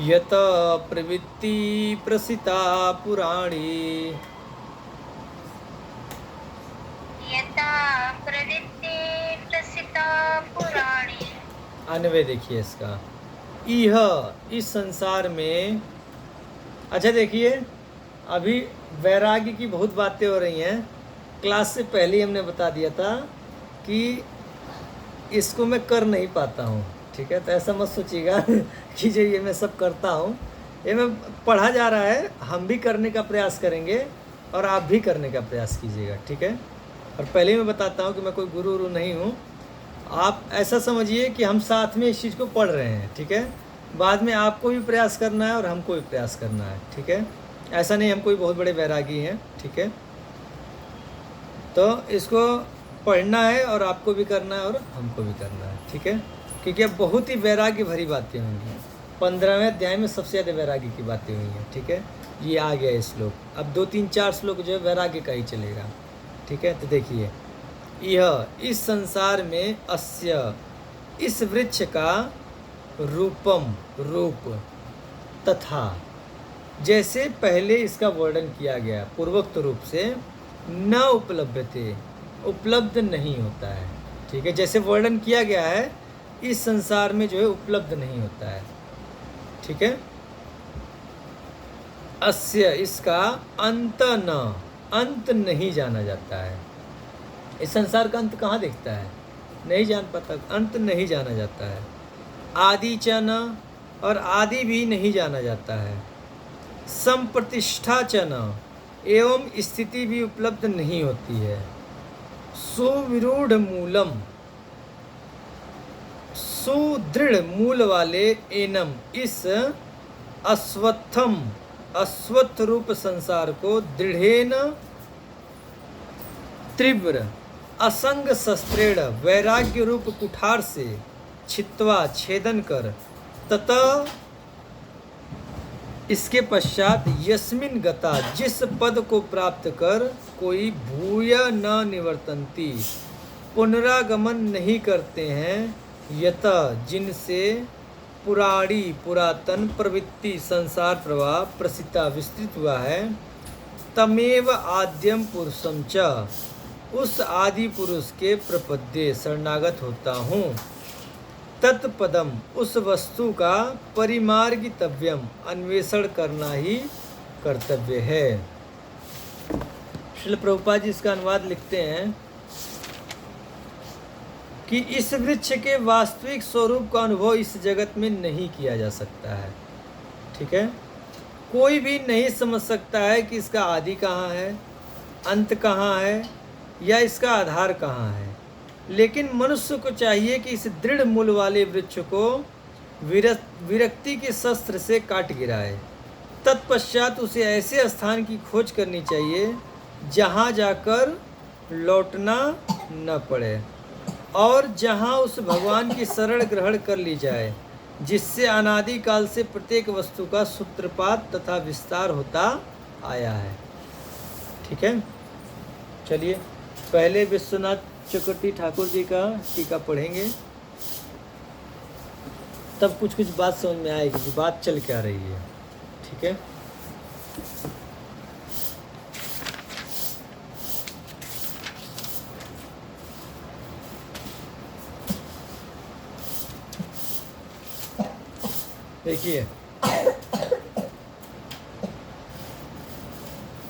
यतः प्रवृत्ति प्रसिता पुराणी, यथा प्रवृत्ति प्रसिता पुराणी। अन्वय देखिए इसका। इह, इस संसार में, अच्छा देखिए अभी वैराग्य की बहुत बातें हो रही हैं। क्लास से पहले ही हमने बता दिया था कि इसको मैं कर नहीं पाता हूँ, ठीक है। तो ऐसा मत सोचिएगा कि जो ये मैं सब करता हूँ, ये मैं पढ़ा जा रहा है, हम भी करने का प्रयास करेंगे और आप भी करने का प्रयास कीजिएगा, ठीक है। और पहले ही मैं बताता हूँ कि मैं कोई गुरु नहीं हूँ। आप ऐसा समझिए कि हम साथ में इस चीज़ को पढ़ रहे हैं, ठीक है। बाद में आपको भी प्रयास करना है और हमको भी प्रयास करना है, ठीक है। ऐसा नहीं हम कोई बहुत बड़े वैरागी हैं, ठीक है। तो इसको पढ़ना है और आपको भी करना है और हमको भी करना है, ठीक है। क्योंकि अब बहुत ही वैराग्य भरी बातें होंगी। 15वें अध्याय में सबसे ज़्यादा वैराग्य की बातें हुई हैं, ठीक है। ये आ गया ये श्लोक। अब 2 3 4 श्लोक जो है वैराग्य का ही चलेगा, ठीक है। तो देखिए, यह इस संसार में अस्य, इस वृक्ष का रूपम, रूप, तथा, जैसे पहले इसका वर्णन किया गया पूर्वोक्त रूप से, न उपलब्धते, उपलब्ध नहीं होता है, ठीक है। जैसे वर्णन किया गया है इस संसार में जो है उपलब्ध नहीं होता है, ठीक है। अस्य, इसका, अंत न, अंत नहीं जाना जाता है। इस संसार का अंत कहाँ देखता है, नहीं जान पाता, अंत नहीं जाना जाता है। आदि च न, और आदि भी नहीं जाना जाता है। संप्रतिष्ठा च न, एवं स्थिति भी उपलब्ध नहीं होती है। सुविरूढ़ मूलम, सुदृढ़ मूल वाले, एनम, इस अश्वत्थम, अश्वत्थ रूप संसार को, दृढ़ेन, तीव्र, असंग शस्त्रेण, वैराग्य रूप कुठार से, छित्वा, छेदन कर, ततः, इसके पश्चात, यस्मिन गता, जिस पद को प्राप्त कर कोई भूय न निवर्तन्ति, पुनरागमन नहीं करते हैं, यत, जिनसे पुराणी, पुरातन, प्रवृत्ति, संसार प्रवाह, प्रसिद्धा, विस्तृत हुआ है, तमेव आद्यम पुरुषम च, उस आदि पुरुष के प्रपद्ये शरणागत होता हूँ। तत्पदम, उस वस्तु का, परिमार्गितव्यम, अन्वेषण करना ही कर्तव्य है। श्रील प्रभुपाद जी इसका अनुवाद लिखते हैं कि इस वृक्ष के वास्तविक स्वरूप का अनुभव इस जगत में नहीं किया जा सकता है, ठीक है। कोई भी नहीं समझ सकता है कि इसका आदि कहाँ है, अंत कहाँ है, या इसका आधार कहाँ है। लेकिन मनुष्य को चाहिए कि इस दृढ़ मूल वाले वृक्ष को विरक्ति के शस्त्र से काट गिराए तत्पश्चात उसे ऐसे स्थान की खोज करनी चाहिए जहाँ जाकर लौटना न पड़े और जहाँ उस भगवान की शरण ग्रहण कर ली जाए जिससे अनादि काल से प्रत्येक वस्तु का सूत्रपात तथा विस्तार होता आया है। ठीक है, चलिए पहले विश्वनाथ चक्रवर्ती ठाकुर जी का टीका पढ़ेंगे, तब कुछ कुछ बात समझ में आएगी कि बात चल क्या रही है। ठीक है, देखिए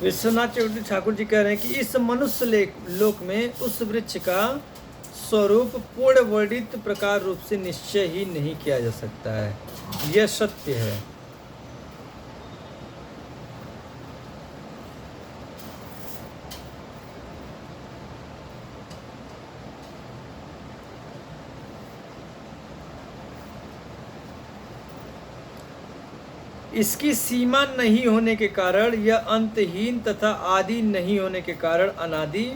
विश्वनाथ चक्रवर्ती ठाकुर जी कह रहे हैं कि इस मनुष्य लोक में उस वृक्ष का स्वरूप पूर्ण वर्णित प्रकार रूप से निश्चय ही नहीं किया जा सकता है, यह सत्य है। इसकी सीमा नहीं होने के कारण यह अंतहीन तथा आदि नहीं होने के कारण अनादि,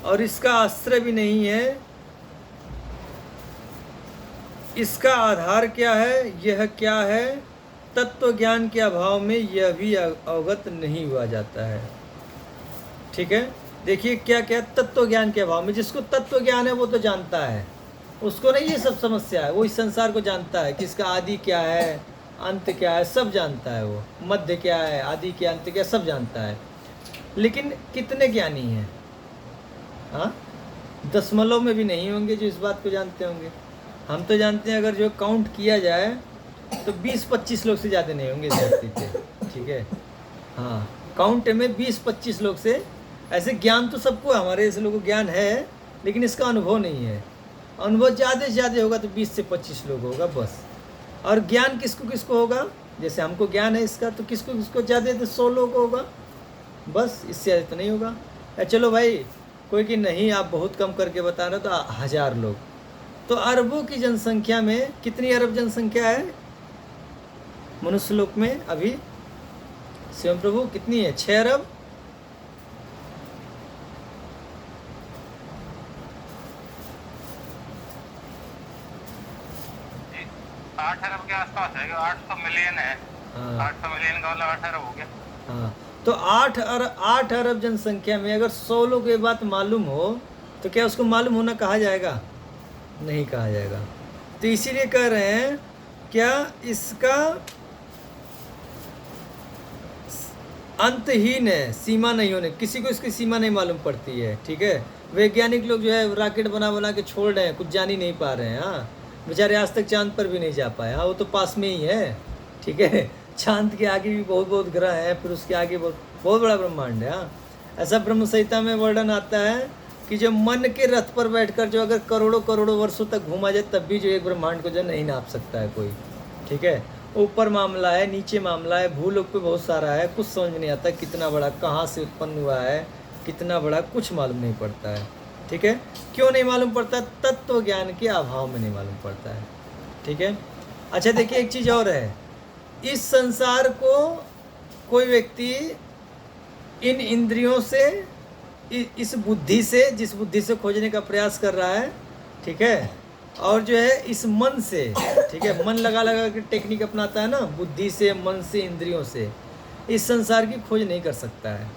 और इसका आश्रय भी नहीं है। इसका आधार क्या है, यह क्या है, तत्व ज्ञान के अभाव में यह भी अवगत नहीं हुआ जाता है। ठीक है, देखिए क्या क्या तत्व ज्ञान के अभाव में, जिसको तत्व ज्ञान है वो तो जानता है, उसको नहीं ये सब समस्या है, वो इस संसार को जानता है कि इसका आदि क्या है, अंत क्या है, सब जानता है, वो मध्य क्या है, आदि क्या, अंत क्या, सब जानता है। लेकिन कितने ज्ञानी हैं? हाँ, दशमलव में भी नहीं होंगे जो इस बात को जानते होंगे। हम तो जानते हैं अगर जो काउंट किया जाए तो 20-25 लोग से ज़्यादा नहीं होंगे इस धरती पे। ठीक है, हाँ, काउंट में 20-25 लोग से, ऐसे ज्ञान तो सबको, हमारे ऐसे लोगों को ज्ञान है लेकिन इसका अनुभव नहीं है। अनुभव ज़्यादा से ज़्यादा होगा तो 20 से 25 लोग होगा बस। और ज्ञान किसको किसको होगा, जैसे हमको ज्ञान है इसका, तो किसको किसको ज़्यादा तो 100 लोग होगा बस, इससे ज़्यादा तो नहीं होगा। चलो भाई कोई कि नहीं आप बहुत कम करके बता रहे हो तो 1000 लोग, तो अरबों की जनसंख्या में कितनी अरब जनसंख्या है मनुष्य लोक में अभी? शिवम प्रभु कितनी है? 6 अरब? 8 अरब के आसपास है, 800 मिलियन है। हाँ। 800 मिलियन का मतलब 8 अरब हो गया। हाँ, तो 8 अरब जनसंख्या में अगर 100 लोग ये बात मालूम हो तो क्या उसको मालूम होना कहा जाएगा? नहीं कहा जाएगा। तो इसीलिए कह रहे हैं क्या इसका अंतहीन है, सीमा नहीं होने, किसी को इसकी सीमा नहीं मालूम पड़ती है। ठीक है, वैज्ञानिक लोग जो है रॉकेट बना बना के छोड़ रहे हैं, कुछ जान ही नहीं पा रहे हैं। हाँ, बेचारे आज तक चांद पर भी नहीं जा पाए। हाँ, वो तो पास में ही है। ठीक है, चांद के आगे भी बहुत बहुत ग्रह हैं, फिर उसके आगे बहुत बहुत बड़ा ब्रह्मांड है। हाँ, ऐसा ब्रह्म संहिता में वर्णन आता है कि जो मन के रथ पर बैठकर जो अगर करोड़ों करोड़ों वर्षों तक घूमा जाए तब भी जो एक ब्रह्मांड को जो नहीं नाप सकता है कोई। ठीक है, ऊपर मामला है, नीचे मामला है, भूलोक पे बहुत सारा है, कुछ समझ नहीं आता कितना बड़ा कहाँ से उत्पन्न हुआ है, कितना बड़ा कुछ मालूम नहीं पड़ता है। ठीक है, क्यों नहीं मालूम पड़ता? तत्व ज्ञान के अभाव में नहीं मालूम पड़ता है। ठीक है, अच्छा देखिए एक चीज़ और है, इस संसार को कोई व्यक्ति इन इंद्रियों से, इस बुद्धि से, जिस बुद्धि से खोजने का प्रयास कर रहा है, ठीक है, और जो है इस मन से, ठीक है, मन लगा लगा के टेक्निक अपनाता है ना, बुद्धि से, मन से, इंद्रियों से, इस संसार की खोज नहीं कर सकता है।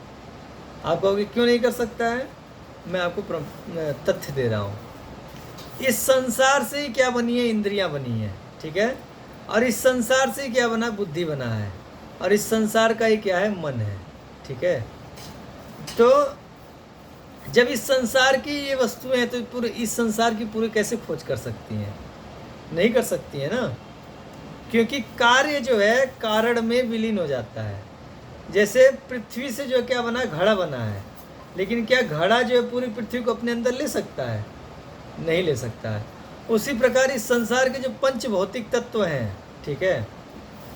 आप कहोगे क्यों नहीं कर सकता है? मैं आपको तथ्य दे रहा हूँ। इस संसार से ही क्या बनी है? इंद्रियां बनी है। ठीक है, और इस संसार से ही क्या बना? बुद्धि बना है, और इस संसार का ही क्या है? मन है। ठीक है, तो जब इस संसार की ये वस्तुएं हैं तो पूरे इस संसार की पूरी कैसे खोज कर सकती हैं? नहीं कर सकती है ना, क्योंकि कार्य जो है कारण में विलीन हो जाता है। जैसे पृथ्वी से जो क्या बना? घड़ा बना है, लेकिन क्या घड़ा जो है पूरी पृथ्वी को अपने अंदर ले सकता है? नहीं ले सकता है। उसी प्रकार इस संसार के जो पंच भौतिक तत्व हैं, ठीक है,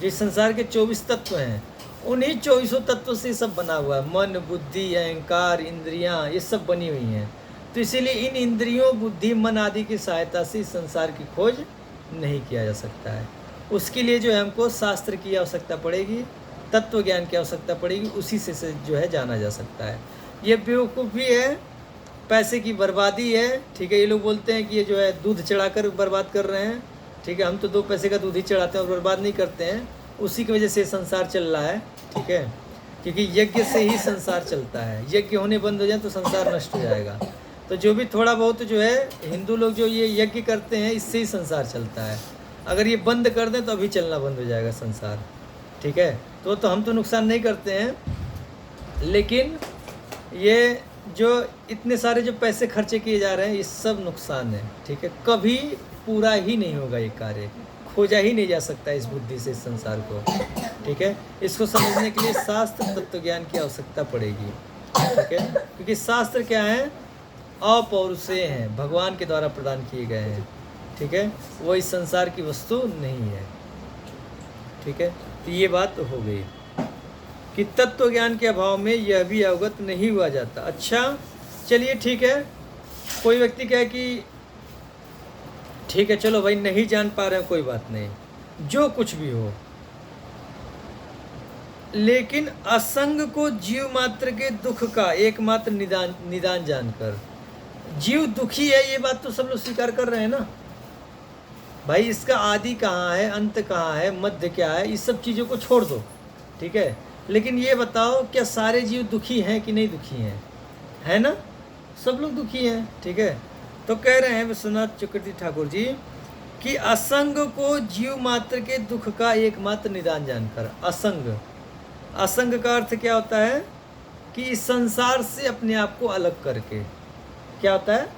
जिस संसार के 24 तत्व हैं, उन्हीं 24 तत्वों से सब बना हुआ है। मन, बुद्धि, अहंकार, इंद्रियां, ये सब बनी हुई हैं। तो इसीलिए इन इंद्रियों, बुद्धि, मन आदि की सहायता से इस संसार की खोज नहीं किया जा सकता है। उसके लिए जो है हमको शास्त्र की आवश्यकता पड़ेगी, तत्व ज्ञान की आवश्यकता पड़ेगी, उसी से जो है जाना जा सकता है। ये बेवकूफ़ी है, पैसे की बर्बादी है, ठीक है। ये लोग बोलते हैं कि ये जो है दूध चढ़ाकर बर्बाद कर रहे हैं, ठीक है। हम तो 2 पैसे का दूध ही चढ़ाते हैं और बर्बाद नहीं करते हैं, उसी की वजह से संसार चल रहा है, ठीक है। क्योंकि यज्ञ से ही संसार चलता है, यज्ञ होने बंद हो जाए तो संसार नष्ट हो जाएगा। तो जो भी थोड़ा बहुत जो है हिंदू लोग जो ये यज्ञ करते हैं, इससे ही संसार चलता है। अगर ये बंद कर दें तो अभी चलना बंद हो जाएगा संसार, ठीक है। तो हम तो नुकसान नहीं करते हैं, लेकिन ये जो इतने सारे जो पैसे खर्चे किए जा रहे हैं, ये सब नुकसान है, ठीक है। कभी पूरा ही नहीं होगा ये कार्य, खोजा ही नहीं जा सकता इस बुद्धि से इस संसार को, ठीक है। इसको समझने के लिए शास्त्र तत्व ज्ञान की आवश्यकता पड़ेगी, ठीक है। क्योंकि शास्त्र क्या है, अपौरुषेय हैं, भगवान के द्वारा प्रदान किए गए हैं, ठीक है। वो इस संसार की वस्तु नहीं है, ठीक है। तो ये बात हो गई कि तत्व ज्ञान के अभाव में यह भी अवगत नहीं हुआ जाता। अच्छा चलिए ठीक है, कोई व्यक्ति कहे कि ठीक है चलो भाई नहीं जान पा रहे हैं, कोई बात नहीं, जो कुछ भी हो, लेकिन असंग को जीव मात्र के दुख का एकमात्र निदान जानकर, जीव दुखी है ये बात तो सब लोग स्वीकार कर रहे हैं ना भाई। इसका आदि कहाँ है, अंत कहाँ है, मध्य क्या है, इस सब चीज़ों को छोड़ दो, ठीक है। लेकिन ये बताओ क्या सारे जीव दुखी हैं कि नहीं दुखी हैं, है ना, सब लोग दुखी हैं, ठीक है। तो कह रहे हैं विश्वनाथ चक्रवर्ती ठाकुर जी कि असंग को जीव मात्र के दुख का एकमात्र निदान जानकर, असंग का अर्थ क्या होता है कि इस संसार से अपने आप को अलग करके, क्या होता है,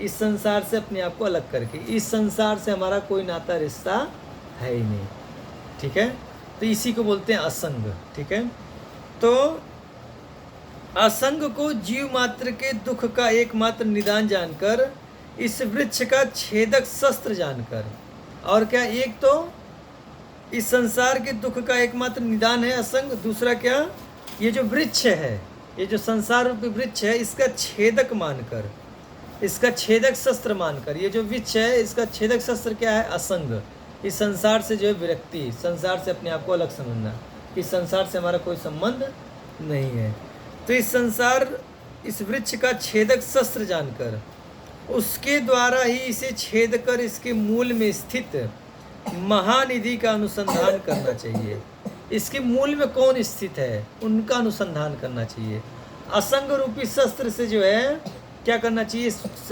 इस संसार से अपने आप को अलग करके, इस संसार से हमारा कोई नाता रिश्ता है ही नहीं, ठीक है। तो इसी को बोलते हैं असंग, ठीक है। तो असंग को जीव मात्र के दुख का एकमात्र निदान जानकर, इस वृक्ष का छेदक शस्त्र जानकर, और क्या, एक तो इस संसार के दुख का एकमात्र निदान है असंग, दूसरा क्या, ये जो वृक्ष है, ये जो संसार रूपी वृक्ष है, इसका छेदक मानकर, इसका छेदक शस्त्र मानकर, ये जो वृक्ष है इसका छेदक शस्त्र क्या है, असंग। इस संसार से जो है विरक्ति, संसार से अपने आप को अलग समझना, इस संसार से हमारा कोई संबंध नहीं है। तो इस संसार, इस वृक्ष का छेदक शस्त्र जानकर, उसके द्वारा ही इसे छेद कर इसके मूल में स्थित महानिधि का अनुसंधान करना चाहिए। इसके मूल में कौन स्थित है, उनका अनुसंधान करना चाहिए। असंग रूपी शस्त्र से जो है क्या करना चाहिए,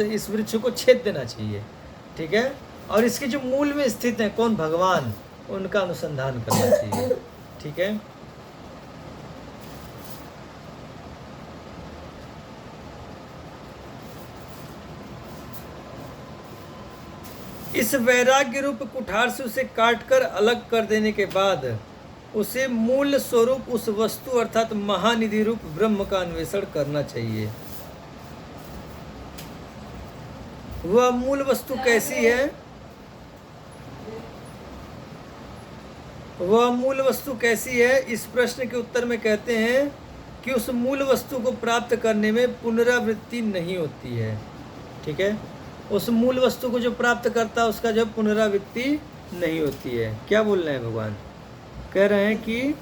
इस वृक्ष को छेद देना चाहिए, ठीक है। और इसके जो मूल में स्थित है कौन, भगवान, उनका अनुसंधान करना चाहिए, ठीक है। इस वैराग्य रूप कुठार से उसे काटकर अलग कर देने के बाद उसे मूल स्वरूप उस वस्तु अर्थात महानिधि रूप ब्रह्म का अन्वेषण करना चाहिए। वह मूल वस्तु कैसी है, वह मूल वस्तु कैसी है, इस प्रश्न के उत्तर में कहते हैं कि उस मूल वस्तु को प्राप्त करने में पुनरावृत्ति नहीं होती है, ठीक है। उस मूल वस्तु को जो प्राप्त करता है उसका जब पुनरावृत्ति नहीं होती है। क्या बोल रहे हैं भगवान, कह रहे हैं कि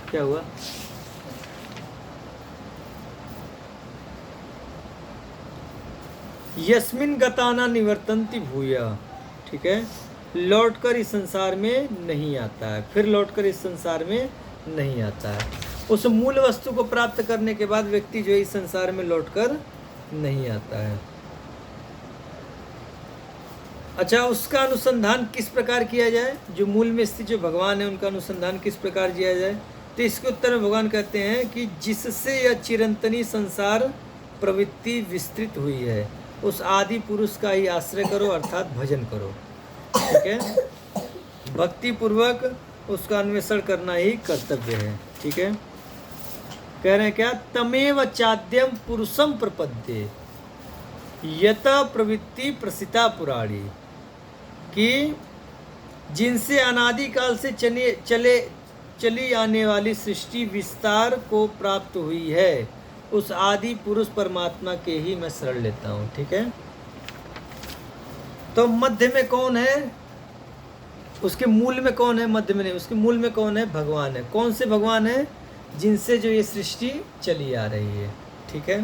क्या हुआ, यस्मिन गताना निवर्तन्ति भूया, ठीक है। लौटकर इस संसार में नहीं आता है, फिर लौटकर इस संसार में नहीं आता है। उस मूल वस्तु को प्राप्त करने के बाद व्यक्ति जो इस संसार में लौटकर नहीं आता है। अच्छा, उसका अनुसंधान किस प्रकार किया जाए, जो मूल में स्थित जो भगवान है उनका अनुसंधान किस प्रकार किया जाए। तो इसके उत्तर में भगवान कहते हैं कि जिससे यह चिरंतनी संसार प्रवृत्ति विस्तृत हुई है, उस आदि पुरुष का ही आश्रय करो अर्थात भजन करो, ठीक है। भक्ति पूर्वक उसका अन्वेषण करना ही कर्तव्य है, ठीक है। कह रहे हैं क्या, तमेव चाद्यम पुरुषम प्रपद्ये यत प्रवृत्ति प्रसिता पुराणी, कि जिनसे अनादिकाल से चली आने वाली सृष्टि विस्तार को प्राप्त हुई है, उस आदि पुरुष परमात्मा के ही मैं शरण लेता हूँ, ठीक है। तो मध्य में कौन है, उसके मूल में कौन है? मध्य में नहीं, उसके मूल में कौन है? भगवान है। कौन से भगवान है? जिनसे जो ये सृष्टि चली आ रही है। ठीक है,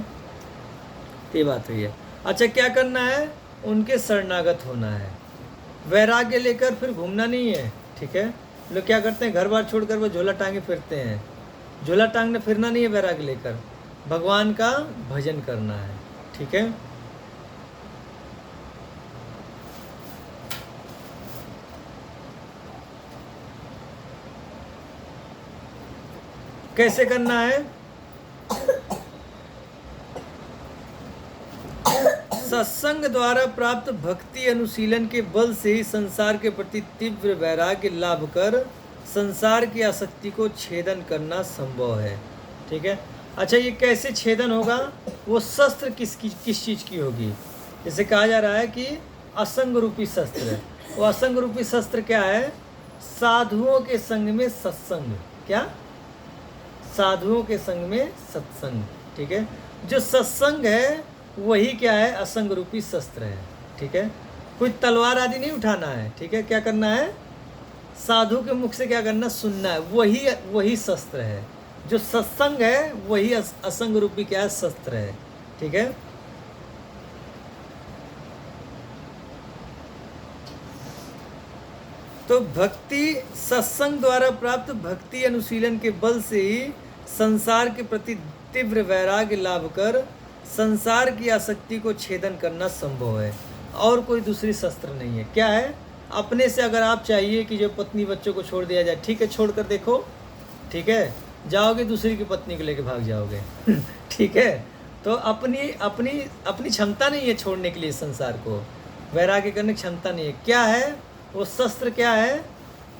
ये बात हुई है। अच्छा, क्या करना है? उनके शरणागत होना है, वैराग्य लेकर फिर घूमना नहीं है। ठीक है, लोग क्या करते हैं, घर बार छोड़कर वो झोला टांगे फिरते हैं। झोला टांगने फिरना नहीं है, वैराग्य लेकर भगवान का भजन करना है। ठीक है, कैसे करना है? सत्संग द्वारा प्राप्त भक्ति अनुशीलन के बल से ही संसार के प्रति तीव्र वैराग्य लाभ कर संसार की आसक्ति को छेदन करना संभव है। ठीक है, अच्छा, ये कैसे छेदन होगा? वो शस्त्र किस चीज की होगी? जैसे कहा जा रहा है कि असंग रूपी शस्त्र है। वो असंग रूपी शस्त्र क्या है? साधुओं के संग में सत्संग। क्या? साधुओं के संग में सत्संग। ठीक है, जो सत्संग है वही क्या है? असंग रूपी शस्त्र है। ठीक है, कोई तलवार आदि नहीं उठाना है। ठीक है, क्या करना है? साधु के मुख से क्या करना? सुनना है। वही शस्त्र है। जो सत्संग है वही असंग रूपी क्या है? शस्त्र है। ठीक है, तो भक्ति, सत्संग द्वारा प्राप्त भक्ति अनुशीलन के बल से ही संसार के प्रति तीव्र वैराग्य लाभ कर संसार की आसक्ति को छेदन करना संभव है। और कोई दूसरी शस्त्र नहीं है। क्या है? अपने से अगर आप चाहिए कि जो पत्नी बच्चों को छोड़ दिया जाए, ठीक है, छोड़ कर देखो। ठीक है, जाओगे दूसरी की पत्नी को लेकर भाग जाओगे। ठीक है, तो अपनी अपनी अपनी क्षमता नहीं है छोड़ने के लिए संसार को, वैराग्य करने की क्षमता नहीं है। क्या है वो शस्त्र? क्या है?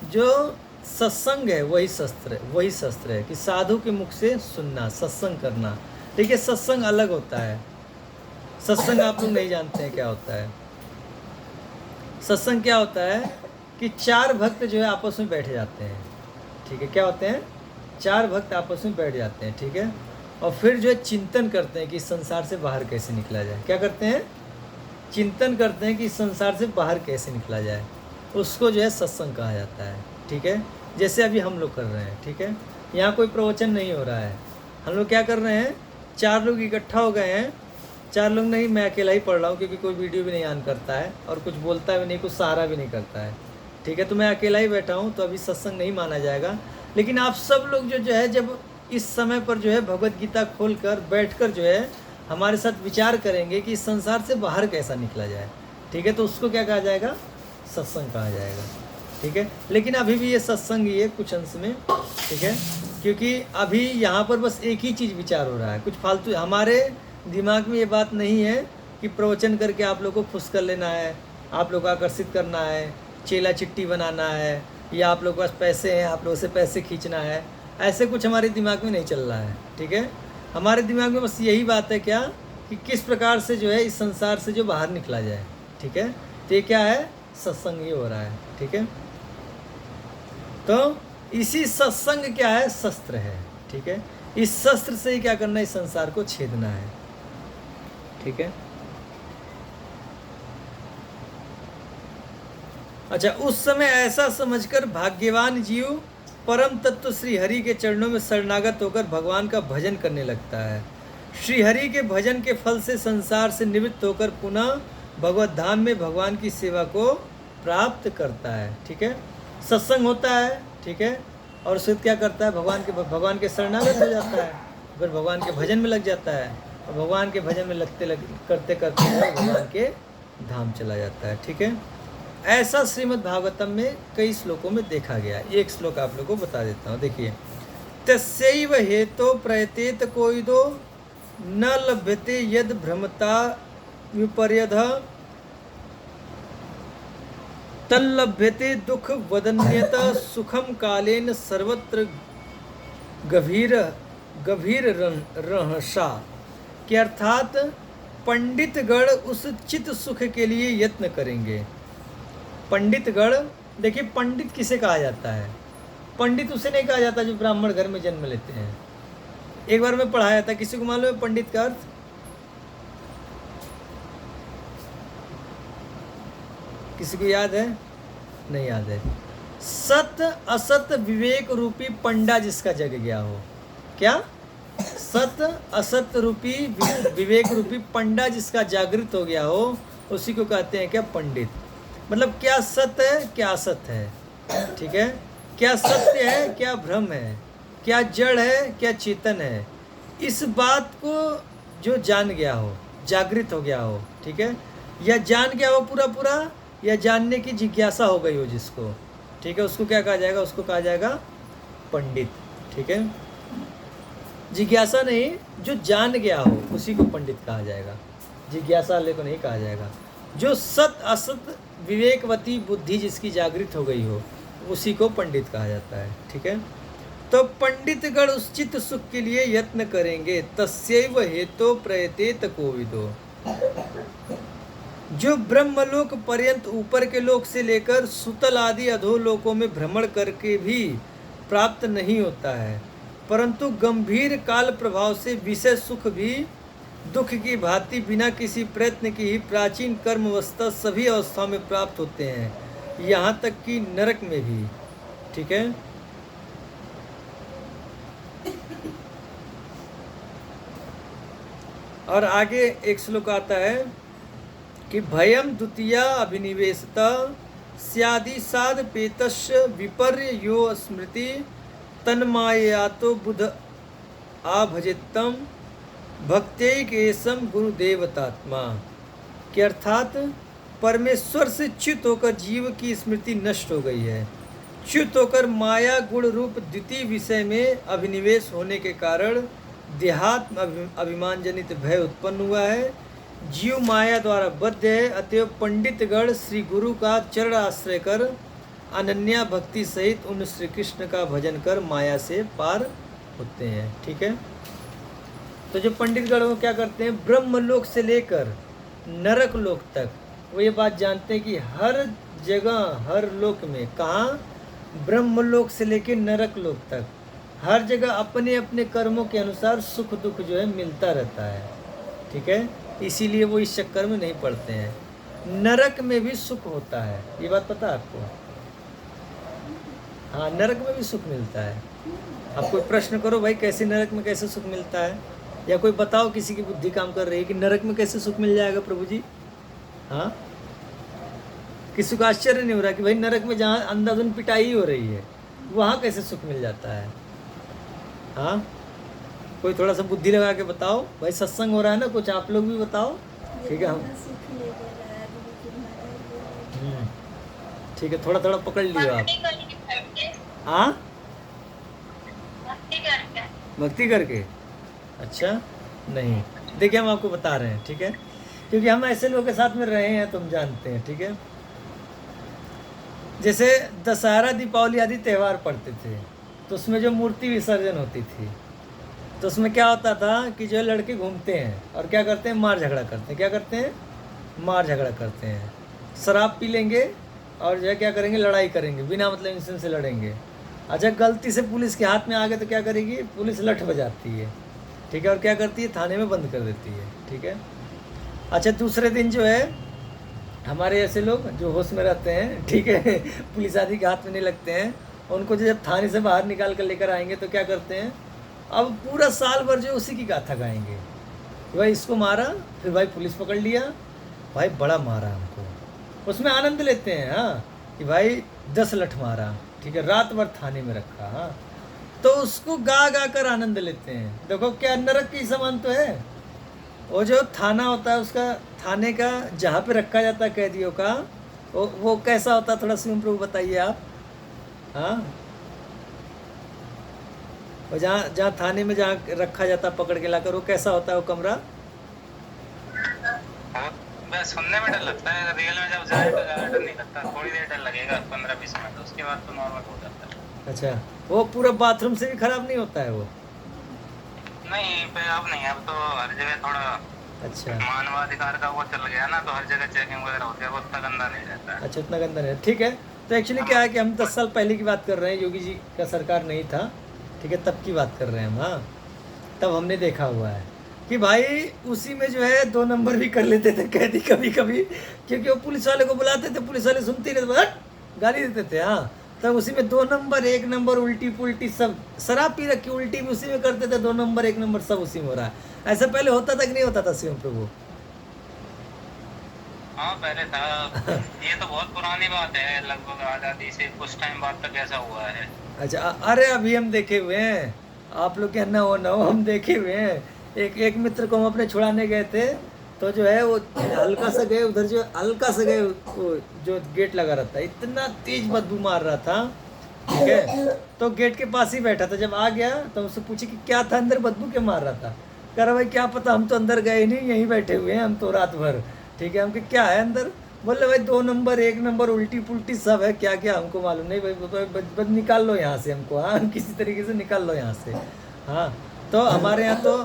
जो सत्संग है वही शस्त्र है। वही शस्त्र है कि साधु के मुख से सुनना, सत्संग करना। ठीक है, सत्संग अलग होता है। सत्संग आप लोग नहीं जानते हैं क्या होता है। सत्संग क्या होता है कि चार भक्त जो है आपस में बैठ जाते हैं। ठीक है, क्या होते हैं? चार भक्त आपस में बैठ जाते हैं। ठीक है, और फिर जो है चिंतन करते हैं कि इस संसार से बाहर कैसे निकला जाए। क्या करते हैं? चिंतन करते हैं कि इस संसार से बाहर कैसे निकला जाए। उसको जो है सत्संग कहा जाता है। ठीक है, जैसे अभी हम लोग कर रहे हैं। ठीक है, यहाँ कोई प्रवचन नहीं हो रहा है, हम लोग क्या कर रहे हैं? चार लोग इकट्ठा हो गए हैं। चार लोग नहीं, मैं अकेला ही पढ़ रहा हूँ, क्योंकि कोई वीडियो भी नहीं ऑन करता है और कुछ बोलता भी नहीं, कुछ सहारा भी नहीं करता है। ठीक है, तो मैं अकेला ही बैठा हूँ, तो अभी सत्संग नहीं माना जाएगा। लेकिन आप सब लोग जो है जब इस समय पर जो है भगवत गीता खोल कर बैठ कर जो है हमारे साथ विचार करेंगे कि इस संसार से बाहर कैसा निकला जाए। ठीक है, तो उसको क्या कहा जाएगा? सत्संग कहा जाएगा। ठीक है, लेकिन अभी भी ये सत्संग ही है कुछ अंश में। ठीक है, क्योंकि अभी यहाँ पर बस एक ही चीज़ विचार हो रहा है, कुछ फालतू। हमारे दिमाग में ये बात नहीं है कि प्रवचन करके आप लोग को खुश कर लेना है, आप लोग को आकर्षित करना है, चेला चिट्ठी बनाना है, या आप लोग के पास पैसे हैं, आप लोगों से पैसे खींचना है। ऐसे कुछ हमारे दिमाग में नहीं चल रहा है। ठीक है, हमारे दिमाग में बस यही बात है क्या कि किस प्रकार से जो है इस संसार से जो बाहर निकला जाए। ठीक है, तो ये क्या है? सत्संग ही हो रहा है। ठीक है, तो इसी सत्संग क्या है? शस्त्र है। ठीक है, इस शस्त्र से ही क्या करना है? इस संसार को छेदना है। ठीक है, अच्छा, उस समय ऐसा समझकर भाग्यवान जीव परम तत्व श्री हरि के चरणों में शरणागत होकर भगवान का भजन करने लगता है। श्री हरि के भजन के फल से संसार से निवृत्त होकर पुनः भगवत धाम में भगवान की सेवा को प्राप्त करता है। ठीक है, सत्संग होता है। ठीक है, और उससे क्या करता है? भगवान के शरणागत हो जाता है, फिर भगवान के भजन में लग जाता है, और भगवान के भजन में करते करते भगवान के धाम चला जाता है। ठीक है, ऐसा श्रीमद् भागवतम में कई श्लोकों में देखा गया। एक श्लोक आप लोगों को बता देता हूँ, देखिए। तस्यैव हेतो प्रयतेत कोइदो न लभ्यते यद भ्रमता विपर्यध तल्लभ्यते दुख वदन्यत सुखम कालेन सर्वत्र गभीर रहसा। कि अर्थात पंडितगण उस चित सुख के लिए यत्न करेंगे। पंडितगण, देखिए पंडित किसे कहा जाता है? पंडित उसे नहीं कहा जाता जो ब्राह्मण घर में जन्म लेते हैं। एक बार मैं पढ़ाया था, किसी को मालूम है पंडित का अर्थ? किसी को याद है? नहीं याद है। सत असत विवेक रूपी पंडा जिसका जग गया हो। क्या? सत असत रूपी विवेक रूपी पंडा जिसका जागृत हो गया हो, उसी को कहते हैं क्या? पंडित। मतलब क्या सत्य है, क्या असत है, ठीक है, क्या सत्य है, क्या भ्रम है, क्या जड़ है, क्या चेतन है, इस बात को जो जान गया हो, जागृत हो गया हो, ठीक है, या जान गया हो पूरा पूरा, या जानने की जिज्ञासा हो गई हो जिसको, ठीक है, उसको क्या कहा जाएगा? उसको कहा जाएगा पंडित, ठीक है। जिज्ञासा नहीं, जो जान गया हो उसी को पंडित कहा जाएगा, जिज्ञासा वाले को नहीं कहा जाएगा। जो सत असत विवेकवती बुद्धि जिसकी जागृत हो गई हो, उसी को पंडित कहा जाता है, ठीक है। तो पंडितगण उस चित्त सुख के लिए यत्न करेंगे, तस्यैव हेतो प्रयतेत कोविदो। जो ब्रह्मलोक पर्यंत ऊपर के लोक से लेकर सुतल आदि अधोलोकों में भ्रमण करके भी प्राप्त नहीं होता है, परंतु गंभीर काल प्रभाव से विषय सुख भी दुख की भांति बिना किसी प्रयत्न की ही प्राचीन कर्मवस्था सभी अवस्थाओं में प्राप्त होते हैं, यहाँ तक कि नरक में भी, ठीक है। और आगे एक श्लोक आता है कि भयम द्वितीया अभिनिवेशता स्यादि साध पेतस्य विपर्य यो स्मृति तन्मायातो बुध आभजितम भक्त्यैकेशम गुरुदेवतात्मा। के अर्थात परमेश्वर से च्युत होकर जीव की स्मृति नष्ट हो गई है, च्युत होकर माया गुण रूप द्वितीय विषय में अभिनिवेश होने के कारण देहात्म अभिमान जनित भय उत्पन्न हुआ है। जीव माया द्वारा बद्ध है, अतएव पंडितगण श्री गुरु का चरण आश्रय कर अनन्या भक्ति सहित उन श्री कृष्ण का भजन कर माया से पार होते हैं, ठीक है। तो जो पंडितगण वो क्या करते हैं? ब्रह्मलोक से लेकर नरक लोक तक वो ये बात जानते हैं कि हर जगह हर लोक में, कहाँ? ब्रह्मलोक से लेकर नरक लोक तक हर जगह अपने अपने कर्मों के अनुसार सुख दुख जो है मिलता रहता है, ठीक है। इसीलिए वो इस चक्कर में नहीं पड़ते हैं। नरक में भी सुख होता है, ये बात पता है आपको? हाँ, नरक में भी सुख मिलता है। आप कोई प्रश्न करो भाई, कैसे नरक में कैसे सुख मिलता है, या कोई बताओ किसी की बुद्धि काम कर रही है कि नरक में कैसे सुख मिल जाएगा प्रभु जी? हाँ, किसी को आश्चर्य नहीं हो रहा कि भाई नरक में जहाँ अंधाधुन पिटाई हो रही है वहाँ कैसे सुख मिल जाता है? हाँ, कोई थोड़ा सा बुद्धि लगा के बताओ भाई, सत्संग हो रहा है ना, कुछ आप लोग भी बताओ, ठीक है। हम ठीक है, थोड़ा थोड़ा पकड़ लियो आप। हाँ, भक्ति करके? अच्छा, नहीं, देखिए हम आपको बता रहे हैं, ठीक है, क्योंकि हम ऐसे लोगों के साथ में रहे हैं तो हम जानते हैं, ठीक है। जैसे दशहरा दीपावली आदि त्यौहार पड़ते थे तो उसमें जो मूर्ति विसर्जन होती थी तो उसमें क्या होता था कि जो लड़के घूमते हैं और क्या करते हैं? मार झगड़ा करते हैं। क्या करते हैं? मार झगड़ा करते हैं। शराब पी लेंगे और जो है क्या करेंगे? लड़ाई करेंगे, बिना मतलब इंसान से लड़ेंगे। अच्छा, गलती से पुलिस के हाथ में आ गए तो क्या करेगी? पुलिस लठ बजाती है, ठीक है, और क्या करती है? थाने में बंद कर देती है, ठीक है। अच्छा, दूसरे दिन जो है हमारे ऐसे लोग जो होश में रहते हैं, ठीक है, पुलिस आदि के हाथ में नहीं लगते हैं, उनको जब थाने से बाहर निकाल कर लेकर आएंगे तो क्या करते हैं? अब पूरा साल भर जो उसी की गाथा गाएंगे, भाई इसको मारा, फिर भाई पुलिस पकड़ लिया, भाई बड़ा मारा हमको, उसमें आनंद लेते हैं। हाँ, कि भाई 10 लठ मारा, ठीक है, रात भर थाने में रखा। हाँ, तो उसको गा गा कर आनंद लेते हैं। देखो क्या नरक की समान तो है। वो जो थाना होता है उसका, थाने का जहाँ पे रखा जाता है कैदियों का, वो कैसा होता है? थोड़ा सिंह प्रभु बताइए आप। हाँ, और जहाँ थाने में जहाँ रखा जाता है पकड़ के लाकर, वो कैसा होता है वो कमरा? सुनने में डर लगता है, रियल में जब जाए तो डर नहीं लगता, थोड़ी देर डर लगेगा 15-20 मिनट, उसके बाद तो नॉर्मल हो जाता है। अच्छा, वो पूरा बाथरूम से भी खराब नहीं होता है वो? नहीं, अब नहीं, अब तो हर जगह थोड़ा अच्छा, मानवाधिकार का वो चल गया ना, तो हर जगह चेकिंग वगैरह होती है, वो उतना गंदा नहीं रहता है। अच्छा, उतना गंदा नहीं, ठीक है। तो एक्चुअली क्या है कि हम 10 साल पहले की बात कर रहे हैं, योगी जी का सरकार नहीं था, ठीक है, तब की बात कर रहे हैं हम। हाँ, तब हमने देखा हुआ है कि भाई उसी में जो है 2 नंबर भी कर लेते थे कैदी कभी कभी, क्योंकि वो पुलिस वाले को बुलाते थे, पुलिस वाले सुनते ही रहते, गाली देते थे। हाँ, तब उसी में 2 नंबर 1 नंबर उल्टी पुल्टी सब, शराब पी रखी उल्टी भी उसी में करते थे, 2 नंबर 1 नंबर सब उसी में हो रहा है। ऐसा पहले होता था कि नहीं होता था शिवम प्रभु? हाँ पहले था। ये तो बहुत पुरानी बात है, लगभग आज़ादी से कुछ टाइम बाद तक ऐसा हुआ है। अच्छा, अरे अभी हम देखे हुए हैं, आप लोग के ना हो हम देखे हुए हैं। एक मित्र को हम अपने छुड़ाने गए थे, तो जो है वो हल्का सा गए उधर, जो हल्का सा गए वो जो गेट लगा रहता है, इतना तेज बदबू मार रहा था, ठीक है। तो गेट के पास ही बैठा था, जब आ गया तो उससे पूछे कि क्या था अंदर, बदबू क्यों मार रहा था? कह रहा भाई क्या पता, हम तो अंदर गए नहीं, यहीं बैठे हुए हैं हम तो रात भर, ठीक है। हम क्या क्या है अंदर? बोले भाई 2 नंबर 1 नंबर उल्टी पुल्टी सब है, क्या क्या हमको मालूम नहीं भाई, बस निकाल लो यहाँ से हमको, हाँ किसी तरीके से निकाल लो यहाँ से। हाँ, तो हमारे यहाँ तो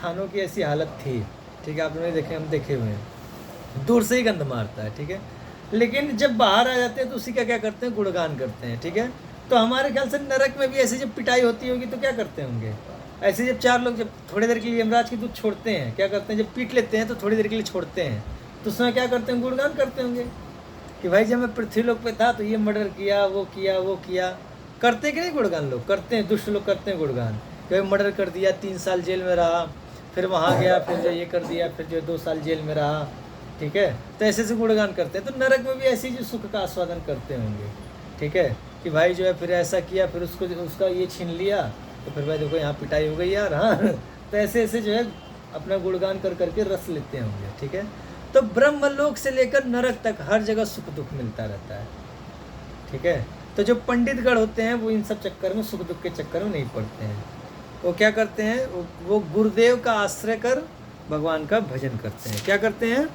थानों की ऐसी हालत थी, ठीक है। आप लोग देखे, हम देखे हुए हैं, दूर से ही गंद मारता है, ठीक है। लेकिन जब बाहर आ जाते हैं तो उसी का क्या करते हैं, गुणगान करते हैं, ठीक है। तो हमारे ख्याल से नरक में भी ऐसे जब पिटाई होती होगी तो क्या करते होंगे, ऐसे जब 4 लोग जब थोड़ी देर के लिए यमराज की दूध छोड़ते हैं, क्या करते हैं, जब पीट लेते हैं तो थोड़ी देर के लिए छोड़ते हैं, तो उसमें क्या करते हैं, गुणगान करते होंगे कि भाई जब मैं पृथ्वी लोक पे था तो ये मर्डर किया, वो किया, वो किया। करते कि नहीं गुणगान? लोग करते हैं, दुष्ट लोग करते हैं गुणगान। कभी मर्डर कर दिया, 3 साल जेल में रहा, फिर वहाँ गया, फिर जो ये कर दिया, फिर जो 2 साल जेल में रहा, ठीक है। तो ऐसे से गुणगान करते हैं। तो नरक में भी ऐसे ही जो सुख का आस्वादन करते होंगे, ठीक है, कि भाई जो है फिर ऐसा किया, फिर उसको उसका ये छीन लिया, तो फिर भाई देखो यहाँ पिटाई हो गई यार, हाँ। तो ऐसे ऐसे जो है अपना गुणगान कर करके रस लेते होंगे, ठीक है। तो ब्रह्मलोक से लेकर नरक तक हर जगह सुख दुख मिलता रहता है, ठीक है। तो जो पंडितगण होते हैं वो इन सब चक्कर में, सुख दुख के चक्कर में नहीं पड़ते हैं। वो क्या करते हैं, वो गुरुदेव का आश्रय कर भगवान का भजन करते हैं। क्या करते हैं?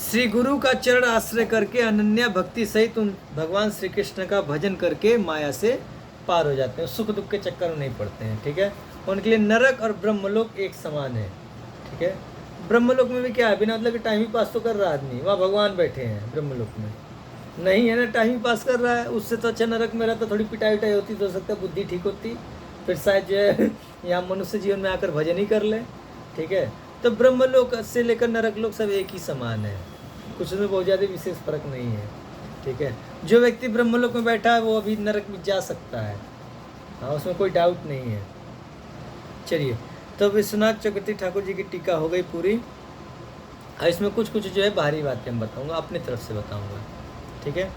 श्री गुरु का चरण आश्रय करके अनन्या भक्ति सहित उन भगवान श्री कृष्ण का भजन करके माया से पार हो जाते हैं, सुख दुख के चक्कर में नहीं पड़ते हैं, ठीक है। उनके लिए नरक और ब्रह्मलोक एक समान है, ठीक है। ब्रह्मलोक में भी क्या है, बिना मतलब कि टाइम ही पास तो कर रहा आदमी, वहाँ भगवान बैठे हैं ब्रह्मलोक में, नहीं है ना, टाइम ही पास कर रहा है। उससे तो अच्छा नरक में रहता, थोड़ी पिटाई उटाई होती तो हो सकता है बुद्धि ठीक होती, फिर शायद जो है यहाँ मनुष्य जीवन में आकर भजन ही कर ले, ठीक है। तो ब्रह्मलोक से लेकर नरक लोक सब एक ही समान है, कुछ उसमें बहुत ज़्यादा विशेष फर्क नहीं है, ठीक है। जो व्यक्ति ब्रह्मलोक में बैठा है वो अभी नरक में जा सकता है, हाँ, उसमें कोई डाउट नहीं है। चलिए, तो विश्वनाथ चक्रवर्ती ठाकुर जी की टीका हो गई पूरी। इसमें कुछ कुछ जो है बाहरी बातें हम बताऊंगा, अपनी तरफ से बताऊंगा, ठीक है।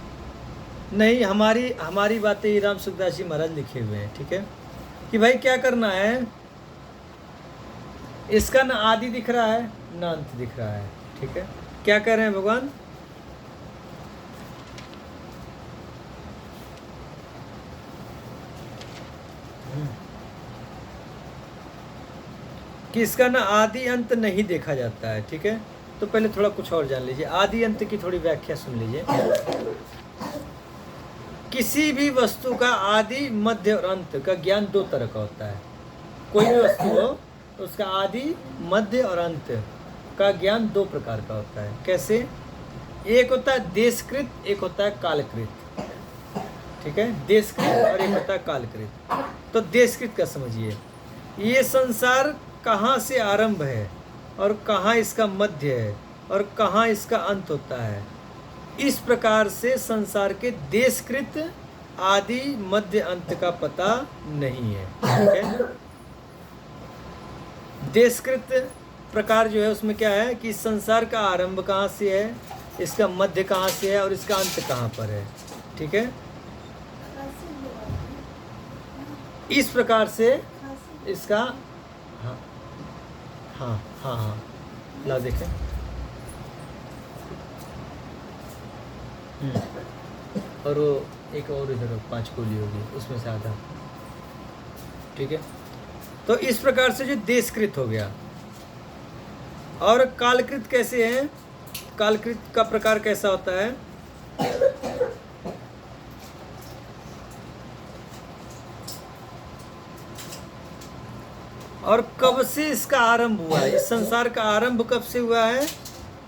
नहीं, हमारी बातें ही राम सुखदास जी महाराज लिखे हुए हैं, ठीक है, कि भाई क्या करना है, इसका ना आदि दिख रहा है ना अंत दिख रहा है, ठीक है। क्या कह रहे हैं भगवान, कि इसका ना आदि अंत नहीं देखा जाता है, ठीक है। तो पहले थोड़ा कुछ और जान लीजिए, आदि अंत की थोड़ी व्याख्या सुन लीजिए। किसी भी वस्तु का आदि मध्य और अंत का ज्ञान 2 तरह का होता है। कोई भी वस्तु हो तो उसका आदि मध्य और अंत का ज्ञान 2 प्रकार का होता है। कैसे? एक होता है देशकृत, एक होता है कालकृत, ठीक है। देशकृत और एक होता है कालकृत। तो देशकृत का समझिए, ये संसार कहाँ से आरंभ है और कहाँ इसका मध्य है और कहाँ इसका अंत होता है, इस प्रकार से संसार के देशकृत आदि मध्य अंत का पता नहीं है, ठीक है। देशकृत प्रकार जो है उसमें क्या है कि संसार का आरंभ कहाँ से है, इसका मध्य कहाँ से है और इसका अंत कहाँ पर है, ठीक है। इस प्रकार से इसका हाँ ला देखें। और वो एक और इधर 5 गोली होगी उसमें से आधा, ठीक है। तो इस प्रकार से जो देशकृत हो गया। और कालकृत कैसे है, कालकृत का प्रकार कैसा होता है, और कब से इसका आरंभ हुआ है, इस संसार का आरंभ कब से हुआ है,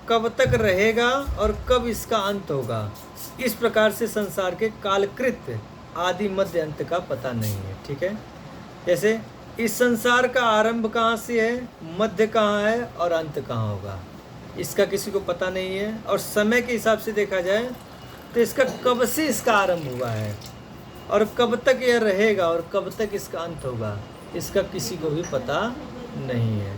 कब तक रहेगा और कब इसका अंत होगा, इस प्रकार से संसार के कालकृत आदि मध्य अंत का पता नहीं है, ठीक है। जैसे इस संसार का आरंभ कहाँ से है, मध्य कहाँ है और अंत कहाँ होगा, इसका किसी को पता नहीं है। और समय के हिसाब से देखा जाए तो इसका कब से इसका आरंभ हुआ है और कब तक यह रहेगा और कब तक इसका अंत होगा, इसका किसी को भी पता नहीं है।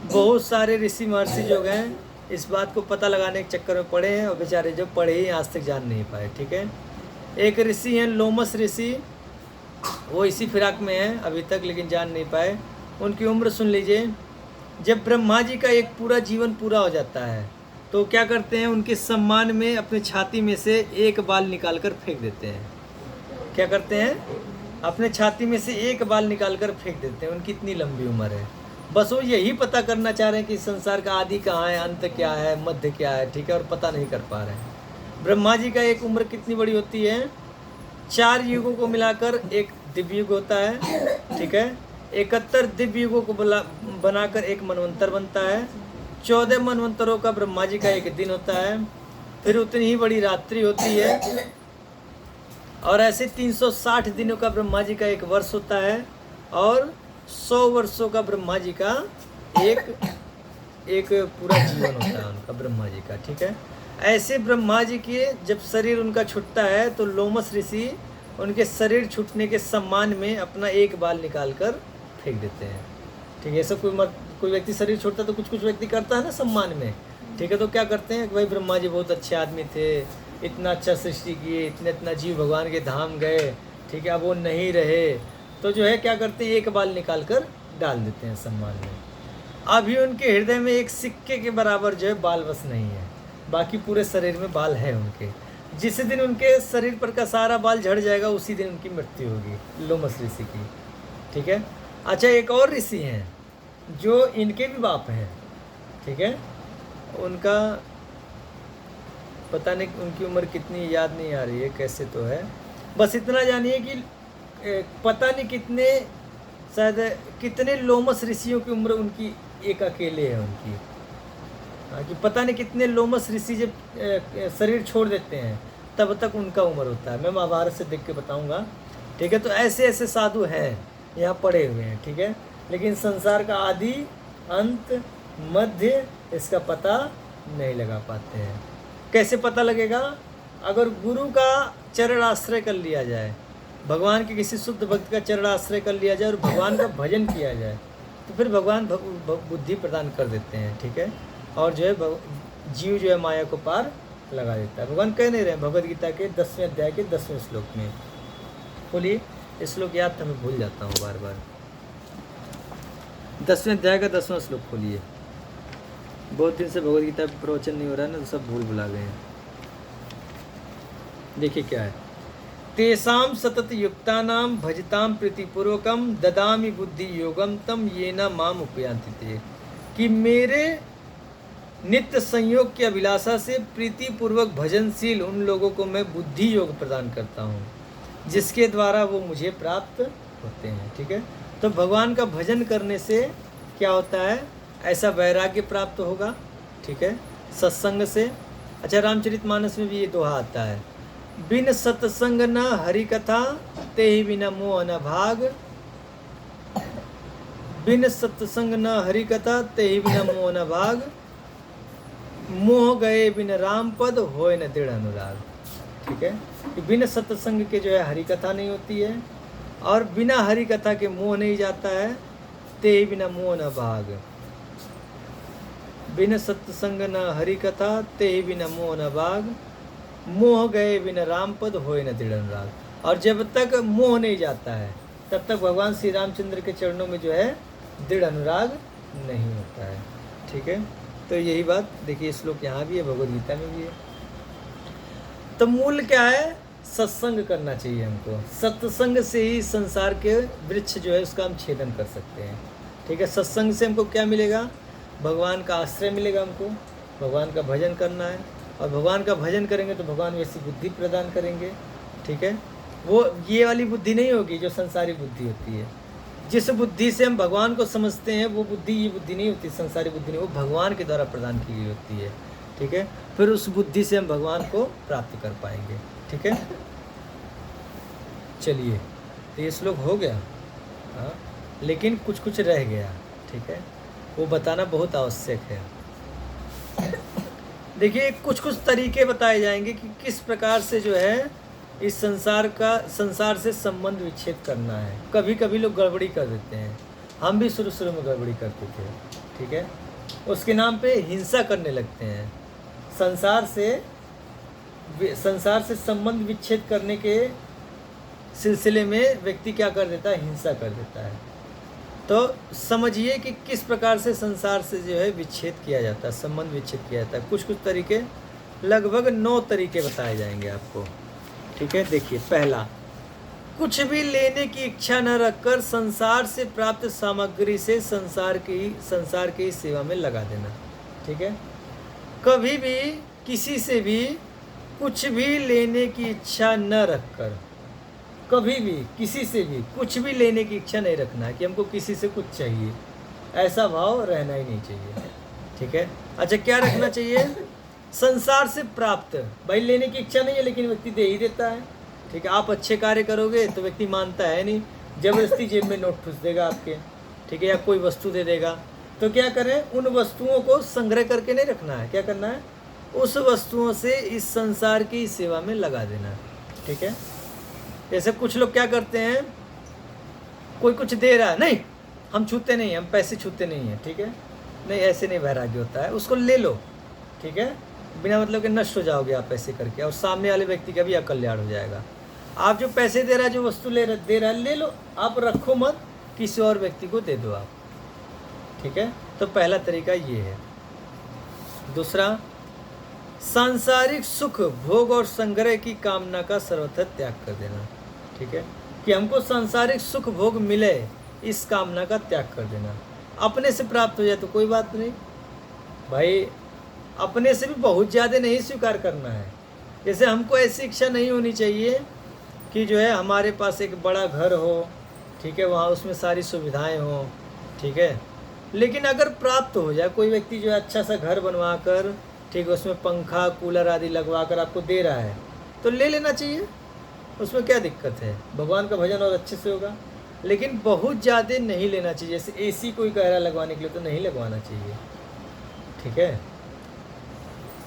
बहुत सारे ऋषि महर्षि जो गए इस बात को पता लगाने के चक्कर में पड़े हैं और बेचारे जो पढ़े ही आज तक जान नहीं पाए। ठीक है, एक ऋषि हैं लोमस ऋषि, वो इसी फिराक में हैं अभी तक, लेकिन जान नहीं पाए। उनकी उम्र सुन लीजिए। जब ब्रह्मा जी का एक पूरा जीवन पूरा हो जाता है तो क्या करते हैं, उनके सम्मान में अपने छाती में से एक बाल निकाल कर फेंक देते हैं। क्या करते हैं, अपने छाती में से एक बाल निकाल कर फेंक देते हैं। उनकी इतनी लंबी उम्र है, बस वो यही पता करना चाह रहे हैं कि संसार का आदि कहाँ है, अंत क्या है, मध्य क्या है। ठीक है, और पता नहीं कर पा रहे हैं। ब्रह्मा जी का एक उम्र कितनी बड़ी होती है, 4 युगों को मिलाकर एक दिव्य युग होता है। ठीक है, 71 दिव्य युगों को बनाकर एक मनवंतर बनता है। 14 मनवंतरों का ब्रह्मा जी का एक दिन होता है, फिर उतनी ही बड़ी रात्रि होती है। और ऐसे 360 दिनों का ब्रह्मा जी का एक वर्ष होता है और 100 वर्षों का ब्रह्मा जी का एक पूरा जीवन होता है उनका, ब्रह्मा जी का। ठीक है, ऐसे ब्रह्मा जी के जब शरीर उनका छूटता है तो लोमस ऋषि उनके शरीर छूटने के सम्मान में अपना एक बाल निकाल कर फेंक देते हैं। ठीक है, ऐसा कोई व्यक्ति शरीर छोड़ता है तो कुछ व्यक्ति करता है ना सम्मान में। ठीक है, तो क्या करते हैं कि भाई ब्रह्मा जी बहुत अच्छे आदमी थे, इतना अच्छा सृष्टि किए, इतना जीव भगवान के धाम गए। ठीक है, अब वो नहीं रहे तो जो है क्या करते हैं, एक बाल निकाल कर डाल देते हैं सम्मान में। अभी उनके हृदय में एक सिक्के के बराबर जो है बाल बस नहीं है, बाकी पूरे शरीर में बाल है उनके। जिस दिन उनके शरीर पर का सारा बाल झड़ जाएगा उसी दिन उनकी मृत्यु होगी, लोमस ऋषि की। ठीक है, अच्छा एक और ऋषि हैं जो इनके भी बाप हैं। ठीक है, उनका पता नहीं उनकी उम्र कितनी याद नहीं आ रही है, कैसे तो है, बस इतना जानिए कि पता नहीं कितने लोमस ऋषियों की उम्र उनकी एक अकेले है उनकी। कि पता नहीं कितने लोमस ऋषि जब शरीर छोड़ देते हैं तब तक उनका उम्र होता है। मैं महाभारत से देख के बताऊंगा। ठीक है, तो ऐसे ऐसे साधु हैं यहाँ पड़े हुए हैं। ठीक है, लेकिन संसार का आदि अंत मध्य इसका पता नहीं लगा पाते हैं। कैसे पता लगेगा, अगर गुरु का चरण आश्रय कर लिया जाए, भगवान के किसी शुद्ध भक्त का चरण आश्रय कर लिया जाए और भगवान का भजन किया जाए तो फिर भगवान बुद्धि प्रदान कर देते हैं। ठीक है, और जो है जीव जो है माया को पार लगा देता है। भगवान कह नहीं रहे भगवद गीता के 10वें अध्याय के 10वें श्लोक में। बोलिए, इस श्लोक याद था, मैं भूल जाता हूँ बार बार। 10वें अध्याय का 10वां श्लोक खोलिए। बहुत दिन से भगवद गीता प्रवचन नहीं हो रहा है ना, तो सब भूल भुला गए हैं। देखिए क्या है, तेषां सतत युक्तानां भजतां प्रीतिपूर्वकं ददामि बुद्धि योगम तम येन माम उपयान्ति ते। कि मेरे नित्य संयोग की अभिलाषा से प्रीतिपूर्वक भजनशील उन लोगों को मैं बुद्धि योग प्रदान करता हूँ, जिसके द्वारा वो मुझे प्राप्त होते हैं। ठीक है, तो भगवान का भजन करने से क्या होता है, ऐसा वैराग्य प्राप्त होगा। ठीक है, सत्संग से। अच्छा, रामचरितमानस में भी ये दोहा आता है, बिन सत्संग न हरि कथा ते ही बिना मोह न भाग। बिन सत्संग न हरि कथा ते ही बिना मोह न भाग। मोह गए बिन राम पद होए न दृढ़ अनुराग। ठीक है, कि बिन सत्संग के जो है हरि कथा नहीं होती है और बिना हरि कथा के मोह नहीं जाता है। ते ही बिना मोह न भाग। बिन सत्संग न हरि कथा ते ही बिना मोह न भाग। मोह गए बिना राम पद होए न दृढ़ अनुराग। और जब तक मोह नहीं जाता है तब तक भगवान श्री रामचंद्र के चरणों में जो है दृढ़ अनुराग नहीं होता है। ठीक है, तो यही बात देखिए, श्लोक यहाँ भी है, भगवद गीता में भी है। तो मूल क्या है, सत्संग करना चाहिए हमको। सत्संग से ही संसार के वृक्ष जो है उसका हम छेदन कर सकते हैं। ठीक है, सत्संग से हमको क्या मिलेगा, भगवान का आश्रय मिलेगा। हमको भगवान का भजन करना है और भगवान का भजन करेंगे तो भगवान वैसी बुद्धि प्रदान करेंगे। ठीक है, वो ये वाली बुद्धि नहीं होगी जो संसारी बुद्धि होती है। जिस बुद्धि से हम भगवान को समझते हैं वो बुद्धि ये बुद्धि नहीं होती, संसारी बुद्धि नहीं, वो भगवान के द्वारा प्रदान की गई होती है। ठीक है, फिर उस बुद्धि से हम भगवान को प्राप्त कर पाएंगे। ठीक है, चलिए, तो ये श्लोक हो गया। हाँ, लेकिन कुछ रह गया। ठीक है, वो बताना बहुत आवश्यक है। देखिए कुछ कुछ तरीके बताए जाएंगे कि किस प्रकार से जो है इस संसार से संबंध विच्छेद करना है। कभी कभी लोग गड़बड़ी कर देते हैं, हम भी शुरू शुरू में गड़बड़ी करते थे, ठीक है। उसके नाम पे हिंसा करने लगते हैं। संसार से संबंध विच्छेद करने के सिलसिले में व्यक्ति क्या कर देता है, हिंसा कर देता है। तो समझिए कि किस प्रकार से संसार से जो है विच्छेद किया जाता है, संबंध विच्छेद किया जाता है। कुछ कुछ तरीके, लगभग 9 तरीके बताए जाएंगे आपको, ठीक है। देखिए, पहला, कुछ भी लेने की इच्छा न रखकर संसार से प्राप्त सामग्री से संसार की सेवा में लगा देना, ठीक है। कभी भी किसी से भी कुछ भी लेने की इच्छा न रखकर, कभी भी किसी से भी कुछ भी लेने की इच्छा नहीं रखना है कि हमको किसी से कुछ चाहिए, ऐसा भाव रहना ही नहीं चाहिए, ठीक है। अच्छा, क्या रखना चाहिए? संसार से प्राप्त, भाई लेने की इच्छा नहीं है लेकिन व्यक्ति दे ही देता है, ठीक है। आप अच्छे कार्य करोगे तो व्यक्ति मानता है नहीं, जबरदस्ती जेब में नोट ठूस देगा आपके, ठीक है, या कोई वस्तु दे देगा। तो क्या करें, उन वस्तुओं को संग्रह करके नहीं रखना है, क्या करना है, उस वस्तुओं से इस संसार की सेवा में लगा देना, ठीक है। जैसे कुछ लोग क्या करते हैं, कोई कुछ दे रहा है, नहीं हम छूते नहीं, हम पैसे छूते नहीं हैं, ठीक है। नहीं, ऐसे नहीं वैराग्य होता है, उसको ले लो, ठीक है, बिना मतलब के नष्ट हो जाओगे आप ऐसे करके, और सामने वाले व्यक्ति का भी अकल्याण हो जाएगा। आप जो पैसे दे रहा है, जो वस्तु दे रहा है, ले लो, आप रखो मत, किसी और व्यक्ति को दे दो आप, ठीक है। तो पहला तरीका ये है। दूसरा, सांसारिक सुख, भोग और संग्रह की कामना का सर्वथा त्याग कर देना, ठीक है, कि हमको सांसारिक सुख भोग मिले, इस कामना का त्याग कर देना। अपने से प्राप्त हो जाए तो कोई बात नहीं भाई, अपने से भी बहुत ज़्यादा नहीं स्वीकार करना है। जैसे हमको ऐसी इच्छा नहीं होनी चाहिए कि जो है हमारे पास एक बड़ा घर हो, ठीक है, वहाँ उसमें सारी सुविधाएं हो, ठीक है, लेकिन अगर प्राप्त हो जाए, कोई व्यक्ति जो है अच्छा सा घर बनवा कर, ठीक है, उसमें पंखा कूलर आदि लगवा कर आपको दे रहा है, तो ले लेना चाहिए, उसमें क्या दिक्कत है, भगवान का भजन और अच्छे से होगा। लेकिन बहुत ज़्यादा नहीं लेना चाहिए, जैसे एसी कोई कह रहा है लगवाने के लिए तो नहीं लगवाना चाहिए, ठीक है।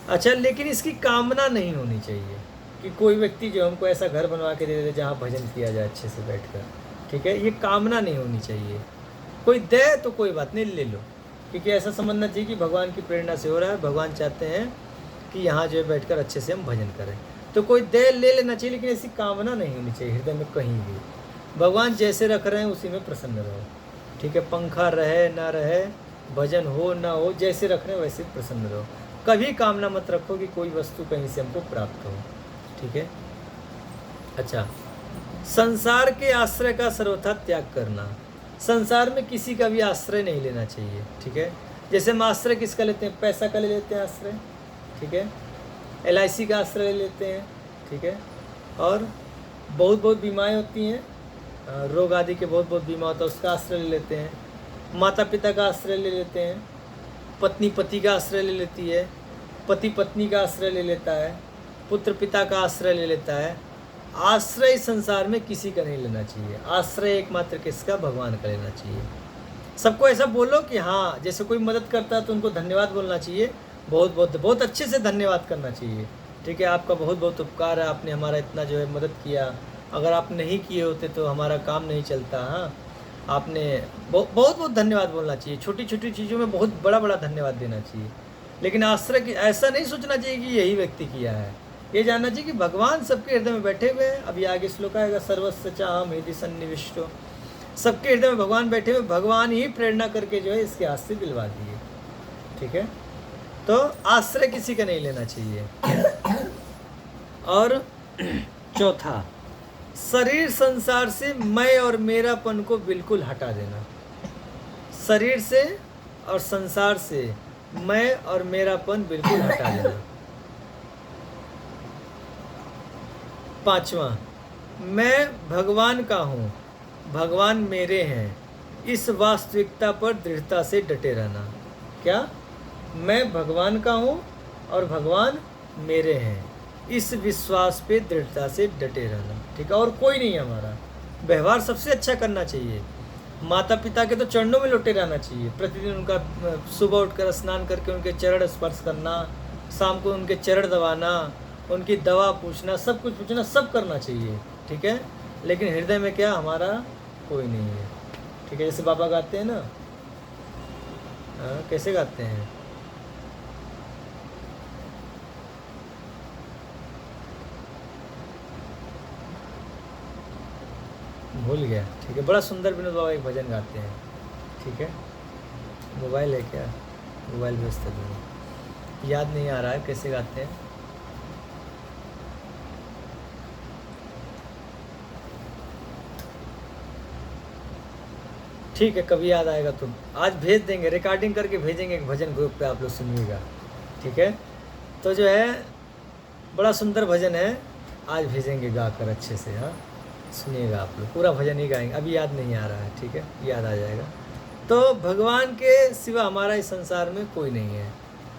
अच्छा, लेकिन इसकी कामना नहीं होनी चाहिए कि कोई व्यक्ति जो हमको ऐसा घर बनवा के दे दे जहाँ भजन किया जाए अच्छे से बैठकर, ठीक है, ये कामना नहीं होनी चाहिए। कोई दे तो कोई बात नहीं, ले लो, क्योंकि ऐसा समझना चाहिए कि भगवान की प्रेरणा से हो रहा है, भगवान चाहते हैं कि यहाँ जो है बैठकर अच्छे से हम भजन करें, तो कोई दे ले लेना चाहिए, लेकिन ऐसी कामना नहीं होनी चाहिए हृदय में कहीं भी। भगवान जैसे रख रहे हैं उसी में प्रसन्न रहो, ठीक है, पंखा रहे ना रहे, भजन हो ना हो, जैसे रख रहे हैं वैसे प्रसन्न रहो। कभी कामना मत रखो कि कोई वस्तु कहीं से हमको प्राप्त हो, ठीक है। अच्छा, संसार के आश्रय का सर्वथा त्याग करना, संसार में किसी का भी आश्रय नहीं लेना चाहिए, ठीक है। जैसे हम आश्रय किसका लेते हैं, पैसा का ले लेते हैं आश्रय, ठीक है, LIC का आश्रय ले लेते हैं, ठीक है, और बहुत बीमाएँ होती हैं, रोग आदि के बहुत बीमा होता है, उसका आश्रय ले लेते हैं। माता पिता का आश्रय ले लेते हैं, पत्नी पति का आश्रय ले लेती है, पति पत्नी का आश्रय ले लेता है, पुत्र पिता का आश्रय ले लेता है। आश्रय संसार में किसी का नहीं लेना चाहिए, आश्रय एकमात्र किसका, भगवान का लेना चाहिए। सबको ऐसा बोलो कि हाँ, जैसे कोई मदद करता है तो उनको धन्यवाद बोलना चाहिए, बहुत अच्छे से धन्यवाद करना चाहिए, ठीक है। आपका बहुत उपकार है, आपने हमारा इतना जो है मदद किया, अगर आप नहीं किए होते तो हमारा काम नहीं चलता। हाँ, आपने बहुत धन्यवाद बोलना चाहिए, छोटी छोटी चीज़ों में बहुत बड़ा धन्यवाद देना चाहिए। लेकिन आश्रय की ऐसा नहीं सोचना चाहिए कि यही व्यक्ति किया है, ये जानना चाहिए कि भगवान सबके हृदय में बैठे हुए हैं। अभी आगे श्लोक आएगा, सर्वस्य चाहम हृदि सन्निविष्टो, सबके हृदय में भगवान बैठे हुए, भगवान ही प्रेरणा करके जो है इसके हाथ से दिलवा दिए, ठीक है। तो आश्रय किसी का नहीं लेना चाहिए। और चौथा, शरीर संसार से मैं और मेरापन को बिल्कुल हटा देना, शरीर से और संसार से मैं और मेरापन बिल्कुल हटा देना। पांचवा, मैं भगवान का हूँ, भगवान मेरे हैं, इस वास्तविकता पर दृढ़ता से डटे रहना। क्या, मैं भगवान का हूँ और भगवान मेरे हैं, इस विश्वास पे दृढ़ता से डटे रहना, ठीक है। और कोई नहीं है हमारा, व्यवहार सबसे अच्छा करना चाहिए, माता पिता के तो चरणों में लौटे रहना चाहिए, प्रतिदिन उनका सुबह उठकर स्नान करके उनके चरण स्पर्श करना, शाम को उनके चरण दबाना, उनकी दवा पूछना, सब कुछ पूछना, सब करना चाहिए, ठीक है। लेकिन हृदय में क्या हमारा कोई नहीं है, ठीक है। जैसे बाबा गाते हैं ना, कैसे गाते हैं, भूल गया, ठीक है। बड़ा सुंदर विनोद बाबा एक भजन गाते हैं, ठीक है। मोबाइल है क्या, मोबाइल व्यस्त है, याद नहीं आ रहा है कैसे गाते हैं। ठीक है, कभी याद आएगा तो आज भेज देंगे, रिकॉर्डिंग करके भेजेंगे एक भजन ग्रुप पे, आप लोग सुनिएगा, ठीक है। तो जो है बड़ा सुंदर भजन है, आज भेजेंगे गा कर अच्छे से, हाँ सुनिएगा आप लोग, पूरा भजन ही गाएंगे, अभी याद नहीं आ रहा है, ठीक है, याद आ जाएगा। तो भगवान के सिवा हमारा इस संसार में कोई नहीं है,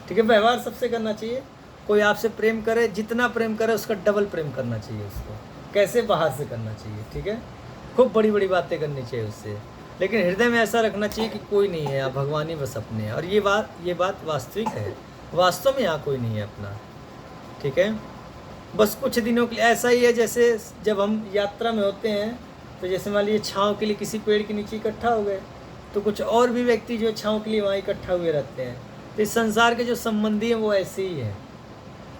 ठीक है। व्यवहार सबसे करना चाहिए, कोई आपसे प्रेम करे, जितना प्रेम करे उसका डबल प्रेम करना चाहिए उसको, कैसे बाहर से करना चाहिए, ठीक है। खूब बड़ी बड़ी बातें करनी चाहिए उससे, लेकिन हृदय में ऐसा रखना चाहिए कि कोई नहीं है, भगवान ही बस अपने हैं। और ये बात वास्तविक है, वास्तव में यहाँ कोई नहीं है अपना, ठीक है। बस कुछ दिनों के लिए ऐसा ही है, जैसे जब हम यात्रा में होते हैं तो जैसे मान लीजिए छाँव के लिए किसी पेड़ के नीचे इकट्ठा हो गए, तो कुछ और भी व्यक्ति जो छाँव के लिए वहाँ इकट्ठा हुए रहते हैं। तो इस संसार के जो संबंधी हैं वो ऐसे ही हैं,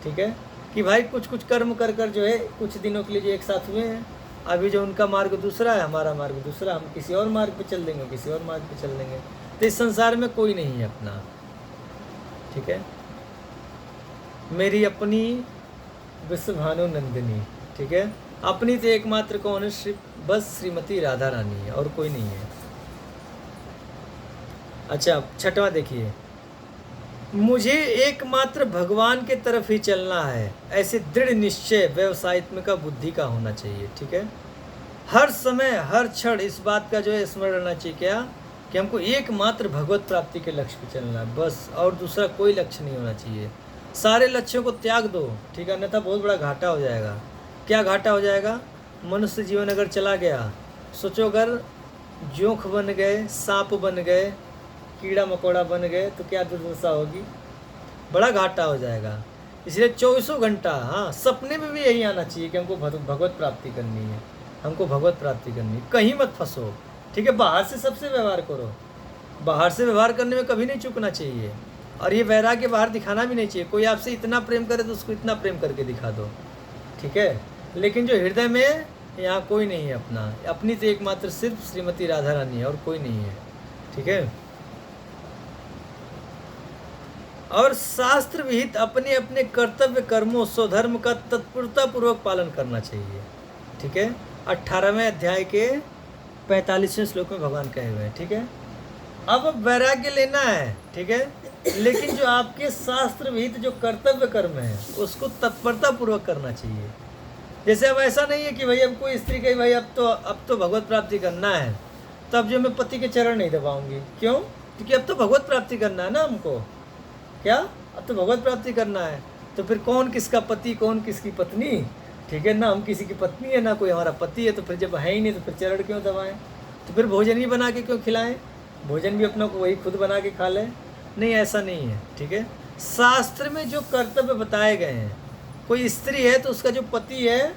ठीक है, कि भाई कुछ कुछ कर्म कर कर जो है कुछ दिनों के लिए जो एक साथ हुए हैं। अभी जो उनका मार्ग दूसरा है, हमारा मार्ग दूसरा, हम किसी और मार्ग पे चल देंगे, किसी और मार्ग पे चल देंगे। तो इस संसार में कोई नहीं है अपना, ठीक है। मेरी अपनी विश्वभानु नंदिनी, ठीक है, अपनी तो एकमात्र कौन है, बस श्रीमती राधा रानी है, और कोई नहीं है। अच्छा, छठवां देखिए, मुझे एकमात्र भगवान के तरफ ही चलना है, ऐसे दृढ़ निश्चय व्यवसायित्मिका बुद्धि का होना चाहिए, ठीक है। हर समय हर क्षण इस बात का जो है स्मरण रहना चाहिए, क्या कि हमको एकमात्र भगवत प्राप्ति के लक्ष्य पे चलना है बस, और दूसरा कोई लक्ष्य नहीं होना चाहिए। सारे लक्ष्यों को त्याग दो, ठीक है, अन्यथा बहुत बड़ा घाटा हो जाएगा। क्या घाटा हो जाएगा, मनुष्य जीवन अगर चला गया, सोचो अगर जोंक बन गए, सांप बन गए, कीड़ा मकोड़ा बन गए, तो क्या दुर्दशा होगी, बड़ा घाटा हो जाएगा। इसलिए 24 घंटा, हाँ, सपने में भी यही आना चाहिए कि हमको भगवत प्राप्ति करनी है, हमको भगवत प्राप्ति करनी है। कहीं मत फंसो, ठीक है। बाहर से सबसे व्यवहार करो, बाहर से व्यवहार करने में कभी नहीं चूकना चाहिए, और ये वैराग्य बाहर दिखाना भी नहीं चाहिए। कोई आपसे इतना प्रेम करे तो उसको इतना प्रेम करके दिखा दो, ठीक है। लेकिन जो हृदय में यहाँ कोई नहीं है अपना, अपनी तो एकमात्र सिर्फ श्रीमती राधा रानी है, और कोई नहीं है, ठीक है। और शास्त्र विहित अपने अपने कर्तव्य कर्मों स्वधर्म का तत्परता पूर्वक पालन करना चाहिए, ठीक है। 18वें अध्याय के 45वें श्लोक में भगवान कहे हुए हैं, ठीक है। अब वैराग्य लेना है, ठीक है, लेकिन जो आपके शास्त्र विहित जो कर्तव्य कर्म है उसको तत्परता पूर्वक करना चाहिए। जैसे अब ऐसा नहीं है कि भाई अब कोई स्त्री कही भाई अब तो भगवत प्राप्ति करना है, तो अब जो मैं पति के चरण नहीं दबाऊंगी, क्यों, क्योंकि अब तो भगवत प्राप्ति करना है ना हमको, क्या अब तो भगवत प्राप्ति करना है। तो फिर कौन किसका पति, कौन किसकी पत्नी, ठीक है ना, हम किसी की पत्नी है ना कोई हमारा पति है, तो फिर जब है ही नहीं तो फिर चरण क्यों दबाएं, तो फिर भोजन ही बना के क्यों खिलाएं, भोजन भी अपना को वही खुद बना के खा लें। नहीं, ऐसा नहीं है, ठीक है। शास्त्र में जो कर्तव्य बताए गए हैं, कोई स्त्री है तो उसका जो पति है,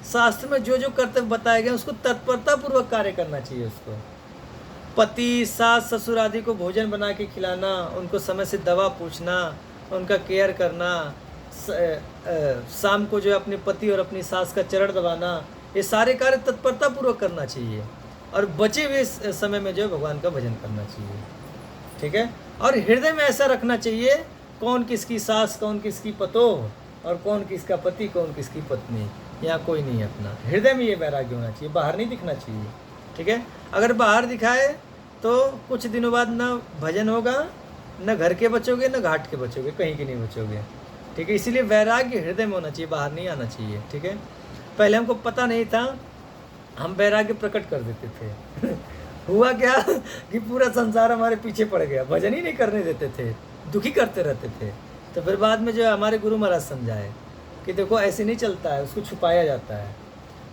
शास्त्र में जो जो कर्तव्य बताए गए हैं उसको तत्परतापूर्वक कार्य करना चाहिए। उसको पति, सास, ससुर आदि को भोजन बना के खिलाना, उनको समय से दवा पूछना, उनका केयर करना, शाम को जो है अपने पति और अपनी सास का चरण दबाना, ये सारे कार्य तत्परतापूर्वक करना चाहिए। और बचे हुए समय में जो है भगवान का भजन करना चाहिए, ठीक है। और हृदय में ऐसा रखना चाहिए, कौन किसकी सास, कौन किसकी पतोह, और कौन किसका पति, कौन किसकी पत्नी, यहाँ कोई नहीं है अपना। हृदय में ये वैराग्य होना चाहिए, बाहर नहीं दिखना चाहिए, ठीक है। अगर बाहर दिखाए तो कुछ दिनों बाद ना भजन होगा, न घर के बचोगे, न घाट के बचोगे, कहीं के नहीं बचोगे, ठीक है। इसीलिए वैराग्य हृदय में होना चाहिए, बाहर नहीं आना चाहिए, ठीक है। पहले हमको पता नहीं था, हम वैराग्य प्रकट कर देते थे हुआ क्या कि पूरा संसार हमारे पीछे पड़ गया, भजन ही नहीं करने देते थे, दुखी करते रहते थे। तो फिर बाद में जो है हमारे गुरु महाराज समझाए कि देखो ऐसे नहीं चलता है, उसको छुपाया जाता है।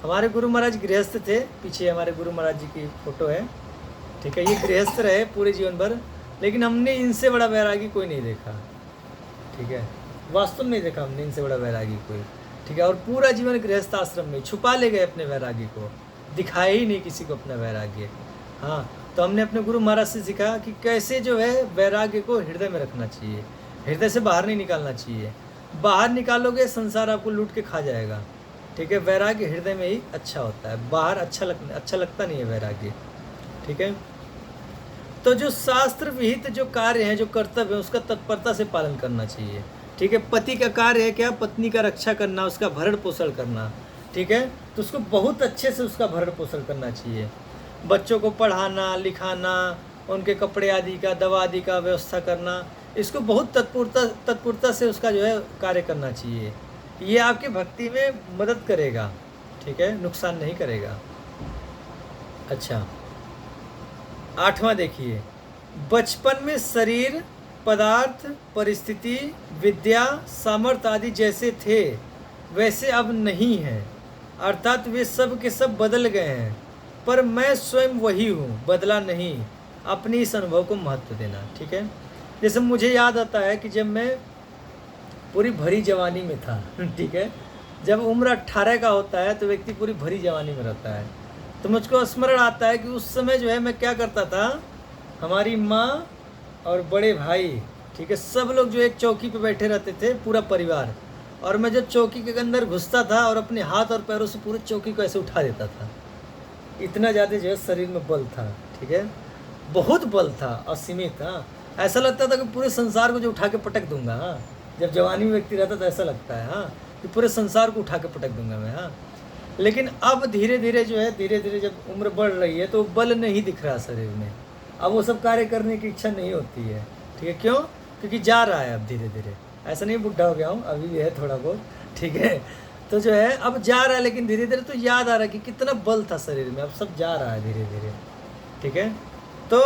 हमारे गुरु महाराज गृहस्थ थे, पीछे हमारे गुरु महाराज जी की फ़ोटो है, ठीक है। ये गृहस्थ रहे पूरे जीवन भर, लेकिन हमने इनसे बड़ा वैरागी कोई नहीं देखा, ठीक है। वास्तव में नहीं देखा हमने इनसे बड़ा वैरागी कोई, ठीक है। और पूरा जीवन गृहस्थ आश्रम में छुपा ले गए अपने वैरागी को, दिखाया ही नहीं किसी को अपना वैराग्य। हाँ, तो हमने अपने गुरु महाराज से सीखा कि कैसे जो है वैराग्य को हृदय में रखना चाहिए, हृदय से बाहर नहीं निकालना चाहिए। बाहर निकालोगे संसार आपको लूट के खा जाएगा, ठीक है। वैराग्य हृदय में ही अच्छा होता है, बाहर अच्छा लगता नहीं है वैराग्य, ठीक है। तो जो शास्त्र विहित जो कार्य है, जो कर्तव्य है, उसका तत्परता से पालन करना चाहिए, ठीक है। पति का कार्य है क्या? पत्नी का रक्षा करना, उसका भरण पोषण करना, ठीक है। तो उसको बहुत अच्छे से उसका भरण पोषण करना चाहिए। बच्चों को पढ़ाना लिखाना, उनके कपड़े आदि का, दवा आदि का व्यवस्था करना, इसको बहुत तत्परता से उसका जो है कार्य करना चाहिए। ये आपकी भक्ति में मदद करेगा, ठीक है, नुकसान नहीं करेगा। अच्छा, 8वां देखिए, बचपन में शरीर, पदार्थ, परिस्थिति, विद्या, सामर्थ्य आदि जैसे थे वैसे अब नहीं हैं, अर्थात वे सब के सब बदल गए हैं, पर मैं स्वयं वही हूँ, बदला नहीं। अपनी इस अनुभव को महत्व देना, ठीक है। जैसे मुझे याद आता है कि जब मैं पूरी भरी जवानी में था, ठीक है, जब उम्र 18 का होता है तो व्यक्ति पूरी भरी जवानी में रहता है, तो मुझको स्मरण आता है कि उस समय जो है मैं क्या करता था, हमारी माँ और बड़े भाई, ठीक है, सब लोग जो एक चौकी पे बैठे रहते थे, पूरा परिवार, और मैं जो चौकी के अंदर घुसता था और अपने हाथ और पैरों से पूरी चौकी को ऐसे उठा देता था। इतना ज़्यादा जो है शरीर में बल था, ठीक है, बहुत बल था, असीमित था। ऐसा लगता था कि पूरे संसार को जो उठा के पटक दूंगा। हाँ, जब जवानी में व्यक्ति रहता तो ऐसा लगता है, हाँ, कि पूरे संसार को उठा के पटक दूंगा मैं। हाँ, लेकिन अब धीरे धीरे जो है, धीरे धीरे जब उम्र बढ़ रही है तो बल नहीं दिख रहा शरीर में, अब वो सब कार्य करने की इच्छा नहीं होती है, ठीक है। क्यों? क्योंकि जा रहा है अब धीरे धीरे, ऐसा नहीं बुढ़ा हो गया हूँ, अभी भी है थोड़ा बहुत, ठीक है। तो जो है अब जा रहा है, लेकिन धीरे धीरे तो याद आ रहा है कि कितना बल था शरीर में, अब सब जा रहा है धीरे धीरे, ठीक है। तो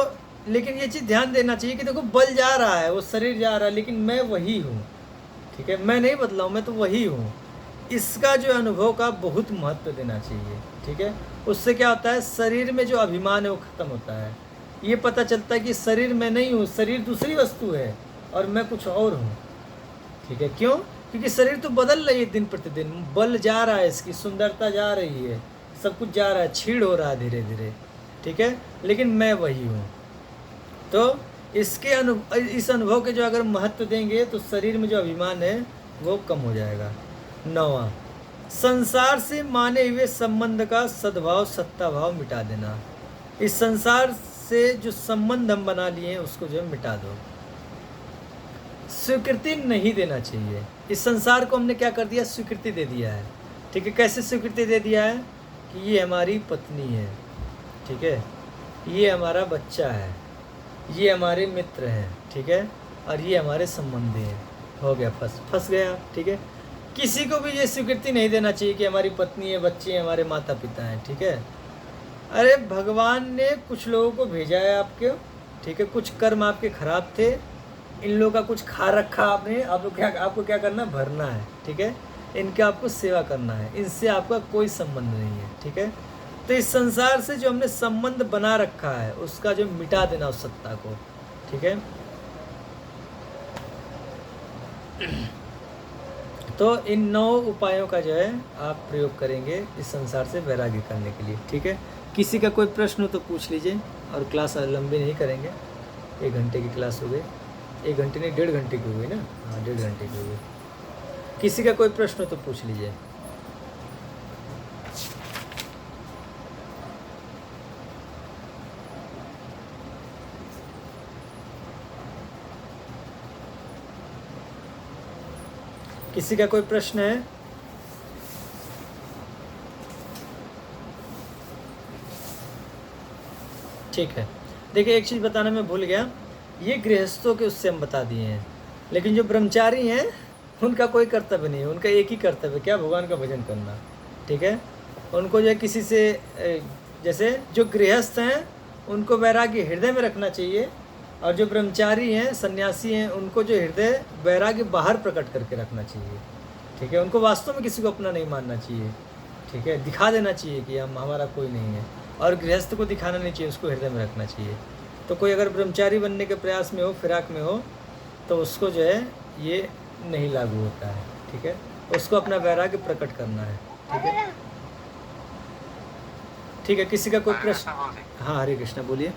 लेकिन ये चीज़ ध्यान देना चाहिए कि देखो बल जा रहा है, वो शरीर जा रहा है, लेकिन मैं वही हूँ, ठीक है, मैं नहीं बदला हूँ, मैं तो वही हूँ। इसका जो अनुभव का बहुत महत्व देना चाहिए, ठीक है। उससे क्या होता है, शरीर में जो अभिमान है वो खत्म होता है। ये पता चलता है कि शरीर मैं नहीं हूँ, शरीर दूसरी वस्तु है और मैं कुछ और हूँ, ठीक है। क्यों? क्योंकि शरीर तो बदल रही है दिन प्रतिदिन, बल जा रहा है, इसकी सुंदरता जा रही है, सब कुछ जा रहा है, छीड़ हो रहा है धीरे धीरे, ठीक है, लेकिन मैं वही हूँ। तो इस अनुभव के जो अगर महत्व देंगे तो शरीर में जो अभिमान है वो कम हो जाएगा। 9वां, संसार से माने हुए संबंध का सद्भाव सत्ता भाव मिटा देना। इस संसार से जो संबंध हम बना लिए हैं उसको जो है मिटा दो। स्वीकृति नहीं देना चाहिए। इस संसार को हमने क्या कर दिया, स्वीकृति दे दिया है, ठीक है। कैसे स्वीकृति दे दिया है कि ये हमारी पत्नी है, ठीक है, ये हमारा बच्चा है, ये हमारे मित्र हैं, ठीक है, और ये हमारे संबंधी हैं। हो गया, फंस गया, ठीक है। किसी को भी ये स्वीकृति नहीं देना चाहिए कि हमारी पत्नी है, बच्चे हैं, हमारे माता पिता हैं, ठीक है। अरे भगवान ने कुछ लोगों को भेजा है आपके, ठीक है, कुछ कर्म आपके खराब थे, इन लोगों का कुछ खा रखा आपने, आपको क्या करना, भरना है, ठीक है, इनका आपको सेवा करना है, इनसे आपका कोई संबंध नहीं है, ठीक है। तो इस संसार से जो हमने संबंध बना रखा है उसका जो मिटा देना उस सत्ता को, ठीक है। तो इन 9 उपायों का जो है आप प्रयोग करेंगे इस संसार से वैराग्य करने के लिए, ठीक है। किसी का कोई प्रश्न हो तो पूछ लीजिए, और क्लास लंबी नहीं करेंगे, 1 घंटे की क्लास हो गई, 1 घंटे नहीं 1.5 घंटे की हुई ना, हाँ 1.5 घंटे की हुई। किसी का कोई प्रश्न हो तो पूछ लीजिए। किसी का कोई प्रश्न है? ठीक है, देखिए एक चीज़ बताना मैं भूल गया, ये गृहस्थों के उससे हम बता दिए हैं, लेकिन जो ब्रह्मचारी हैं उनका कोई कर्तव्य नहीं है, उनका एक ही कर्तव्य क्या, भगवान का भजन करना, ठीक है। उनको जो है किसी से, जैसे जो गृहस्थ हैं उनको वैराग्य हृदय में रखना चाहिए, और जो ब्रह्मचारी हैं, सन्यासी हैं, उनको जो हृदय वैराग्य बाहर प्रकट करके रखना चाहिए, ठीक है। उनको वास्तव में किसी को अपना नहीं मानना चाहिए, ठीक है, दिखा देना चाहिए कि हमारा कोई नहीं है, और गृहस्थ को दिखाना नहीं चाहिए, उसको हृदय में रखना चाहिए। तो कोई अगर ब्रह्मचारी बनने के प्रयास में हो, फिराक में हो, तो उसको जो है ये नहीं लागू होता है, ठीक है। उसको अपना वैराग्य प्रकट करना है, ठीक है। ठीक है, किसी का कोई प्रश्न? हाँ, हरे कृष्णा, बोलिए।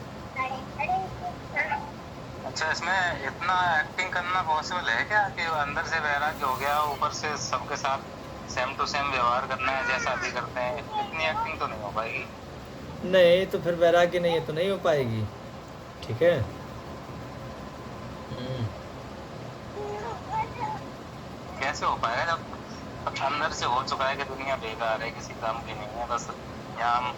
अच्छा, इसमें इतना एक्टिंग करना पॉसिबल है क्या कि अंदर से वैराग्य हो गया, ऊपर से सबके साथ सेम टू सेम व्यवहार करना है जैसा अभी करते हैं? इतनी एक्टिंग तो नहीं हो पाएगी। नहीं, तो फिर वैराग्य नहीं है तो नहीं हो पाएगी, ठीक है। कैसे हो पाएगा जब अंदर से हो चुका है कि दुनिया बेकार है, किसी काम की नहीं है, बस यहाँ हम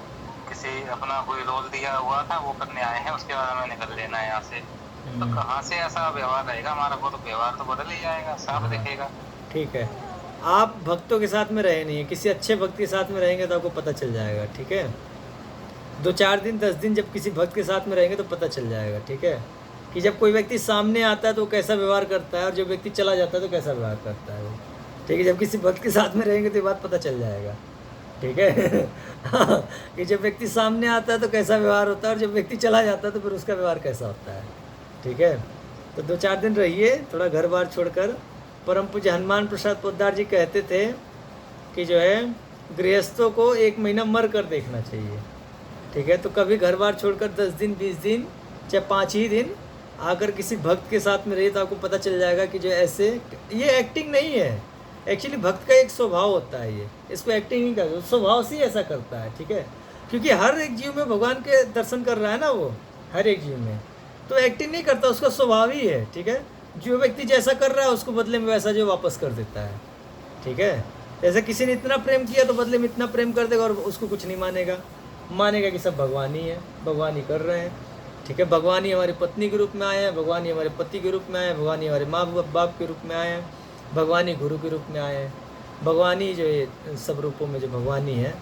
किसी अपना कोई रोल दिया हुआ था वो करने आए हैं, उसके बाद हमें निकल लेना है यहाँ से। तो कहाँ से ऐसा व्यवहार रहेगा हमारा? वो तो व्यवहार तो बदल ही जाएगा, साफ दिखेगा। ठीक है, आप भक्तों के साथ में रहे नहीं है, किसी अच्छे भक्त के साथ में रहेंगे तो आपको पता चल जाएगा, ठीक है। 2-4 दिन 10 दिन जब किसी भक्त के साथ में रहेंगे तो पता चल जाएगा, ठीक है, कि जब कोई व्यक्ति सामने आता है तो कैसा व्यवहार करता है और जब व्यक्ति चला जाता है तो कैसा व्यवहार करता है वो, ठीक है। जब किसी भक्त के साथ में रहेंगे तो ये बात पता चल जाएगा, ठीक है। हाँ, कि जब व्यक्ति सामने आता है तो कैसा व्यवहार होता है और जब व्यक्ति चला जाता है तो फिर उसका व्यवहार कैसा होता है, ठीक है। तो 2-4 दिन रहिए थोड़ा घर बार छोड़कर। परम पूज्य हनुमान प्रसाद पोद्दार जी कहते थे कि जो है गृहस्थों को 1 महीना मर कर देखना चाहिए, ठीक है। तो कभी घर बार छोड़कर 10 दिन 20 दिन चाहे 5 ही दिन आकर किसी भक्त के साथ में रहिए तो आपको पता चल जाएगा कि जो ऐसे, ये एक्टिंग नहीं है, एक्चुअली भक्त का एक स्वभाव होता है, ये इसको एक्टिंग नहीं करता, स्वभाव से ही ऐसा करता है, ठीक है। क्योंकि हर एक जीव में भगवान के दर्शन कर रहा है ना वो, हर एक जीव में, तो एक्टिंग नहीं करता, उसका स्वभाव ही है, ठीक है। जो व्यक्ति जैसा कर रहा है उसको बदले में वैसा जो वापस कर देता है, ठीक है। जैसे किसी ने इतना प्रेम किया तो बदले में इतना प्रेम कर देगा और उसको कुछ नहीं मानेगा, मानेगा कि सब भगवान ही है, भगवान ही कर रहे हैं, ठीक है। भगवान ही हमारी पत्नी के रूप में आए हैं, भगवान ही हमारे पति के रूप में आए हैं, भगवान ही हमारे माँ बाप के रूप में आए हैं, भगवान ही गुरु के रूप में आए हैं, भगवान ही जो ये सब रूपों में जो भगवान ही है,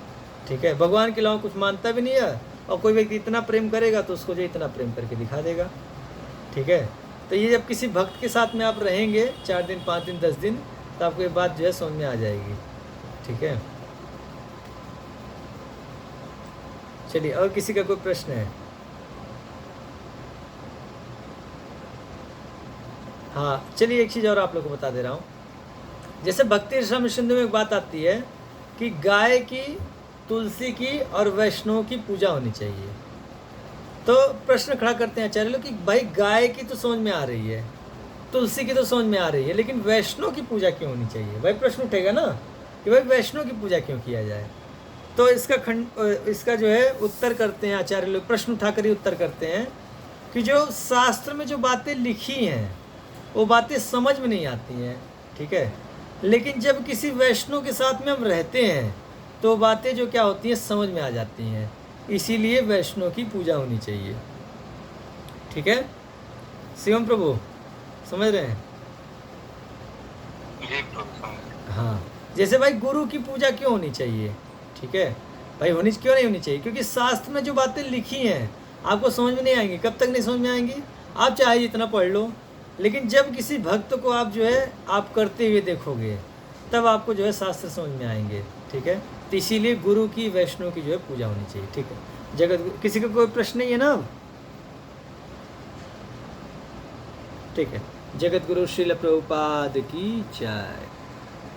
ठीक है। भगवान के अलावा कुछ मानता भी नहीं है और कोई व्यक्ति इतना प्रेम करेगा तो उसको जो इतना प्रेम करके दिखा देगा, ठीक है। तो ये जब किसी भक्त के साथ में आप रहेंगे 4 दिन 5 दिन 10 दिन तो आपको ये बात जो है समझ में आ जाएगी, ठीक है। चलिए, और किसी का कोई प्रश्न है? हाँ, चलिए एक चीज़ और आप लोग को बता दे रहा हूँ। जैसे भक्ति रसामृत सिंधु में एक बात आती है कि गाय की, तुलसी की और वैष्णव की पूजा होनी चाहिए। तो प्रश्न खड़ा करते हैं आचार्य लोग कि भाई गाय की तो समझ में आ रही है, तुलसी की तो समझ में आ रही है, लेकिन वैष्णव की पूजा क्यों होनी चाहिए? भाई प्रश्न उठेगा ना कि भाई वैष्णव की पूजा क्यों किया जाए। तो इसका जो है उत्तर करते हैं आचार्य लोग, प्रश्न उठाकर ही उत्तर करते हैं कि जो शास्त्र में जो बातें लिखी हैं वो बातें समझ में नहीं आती हैं, ठीक है। लेकिन जब किसी वैष्णव के साथ में हम रहते हैं तो बातें जो क्या होती हैं समझ में आ जाती हैं, इसीलिए वैष्णव की पूजा होनी चाहिए, ठीक है। शिवम प्रभु समझ रहे हैं? हाँ, जैसे भाई गुरु की पूजा क्यों होनी चाहिए, ठीक है भाई, क्यों नहीं होनी चाहिए? क्योंकि शास्त्र में जो बातें लिखी हैं आपको समझ में नहीं आएंगी। कब तक नहीं समझ में आएंगी? आप चाहे जितना पढ़ लो, लेकिन जब किसी भक्त को आप जो है आप करते हुए देखोगे तब आपको जो है शास्त्र समझ में आएंगे, ठीक है। तो इसीलिए गुरु की, वैष्णव की जो है पूजा होनी चाहिए, ठीक है। जगत किसी का कोई प्रश्न नहीं है ना? ठीक है। जगत गुरु श्रील प्रभुपाद की जय।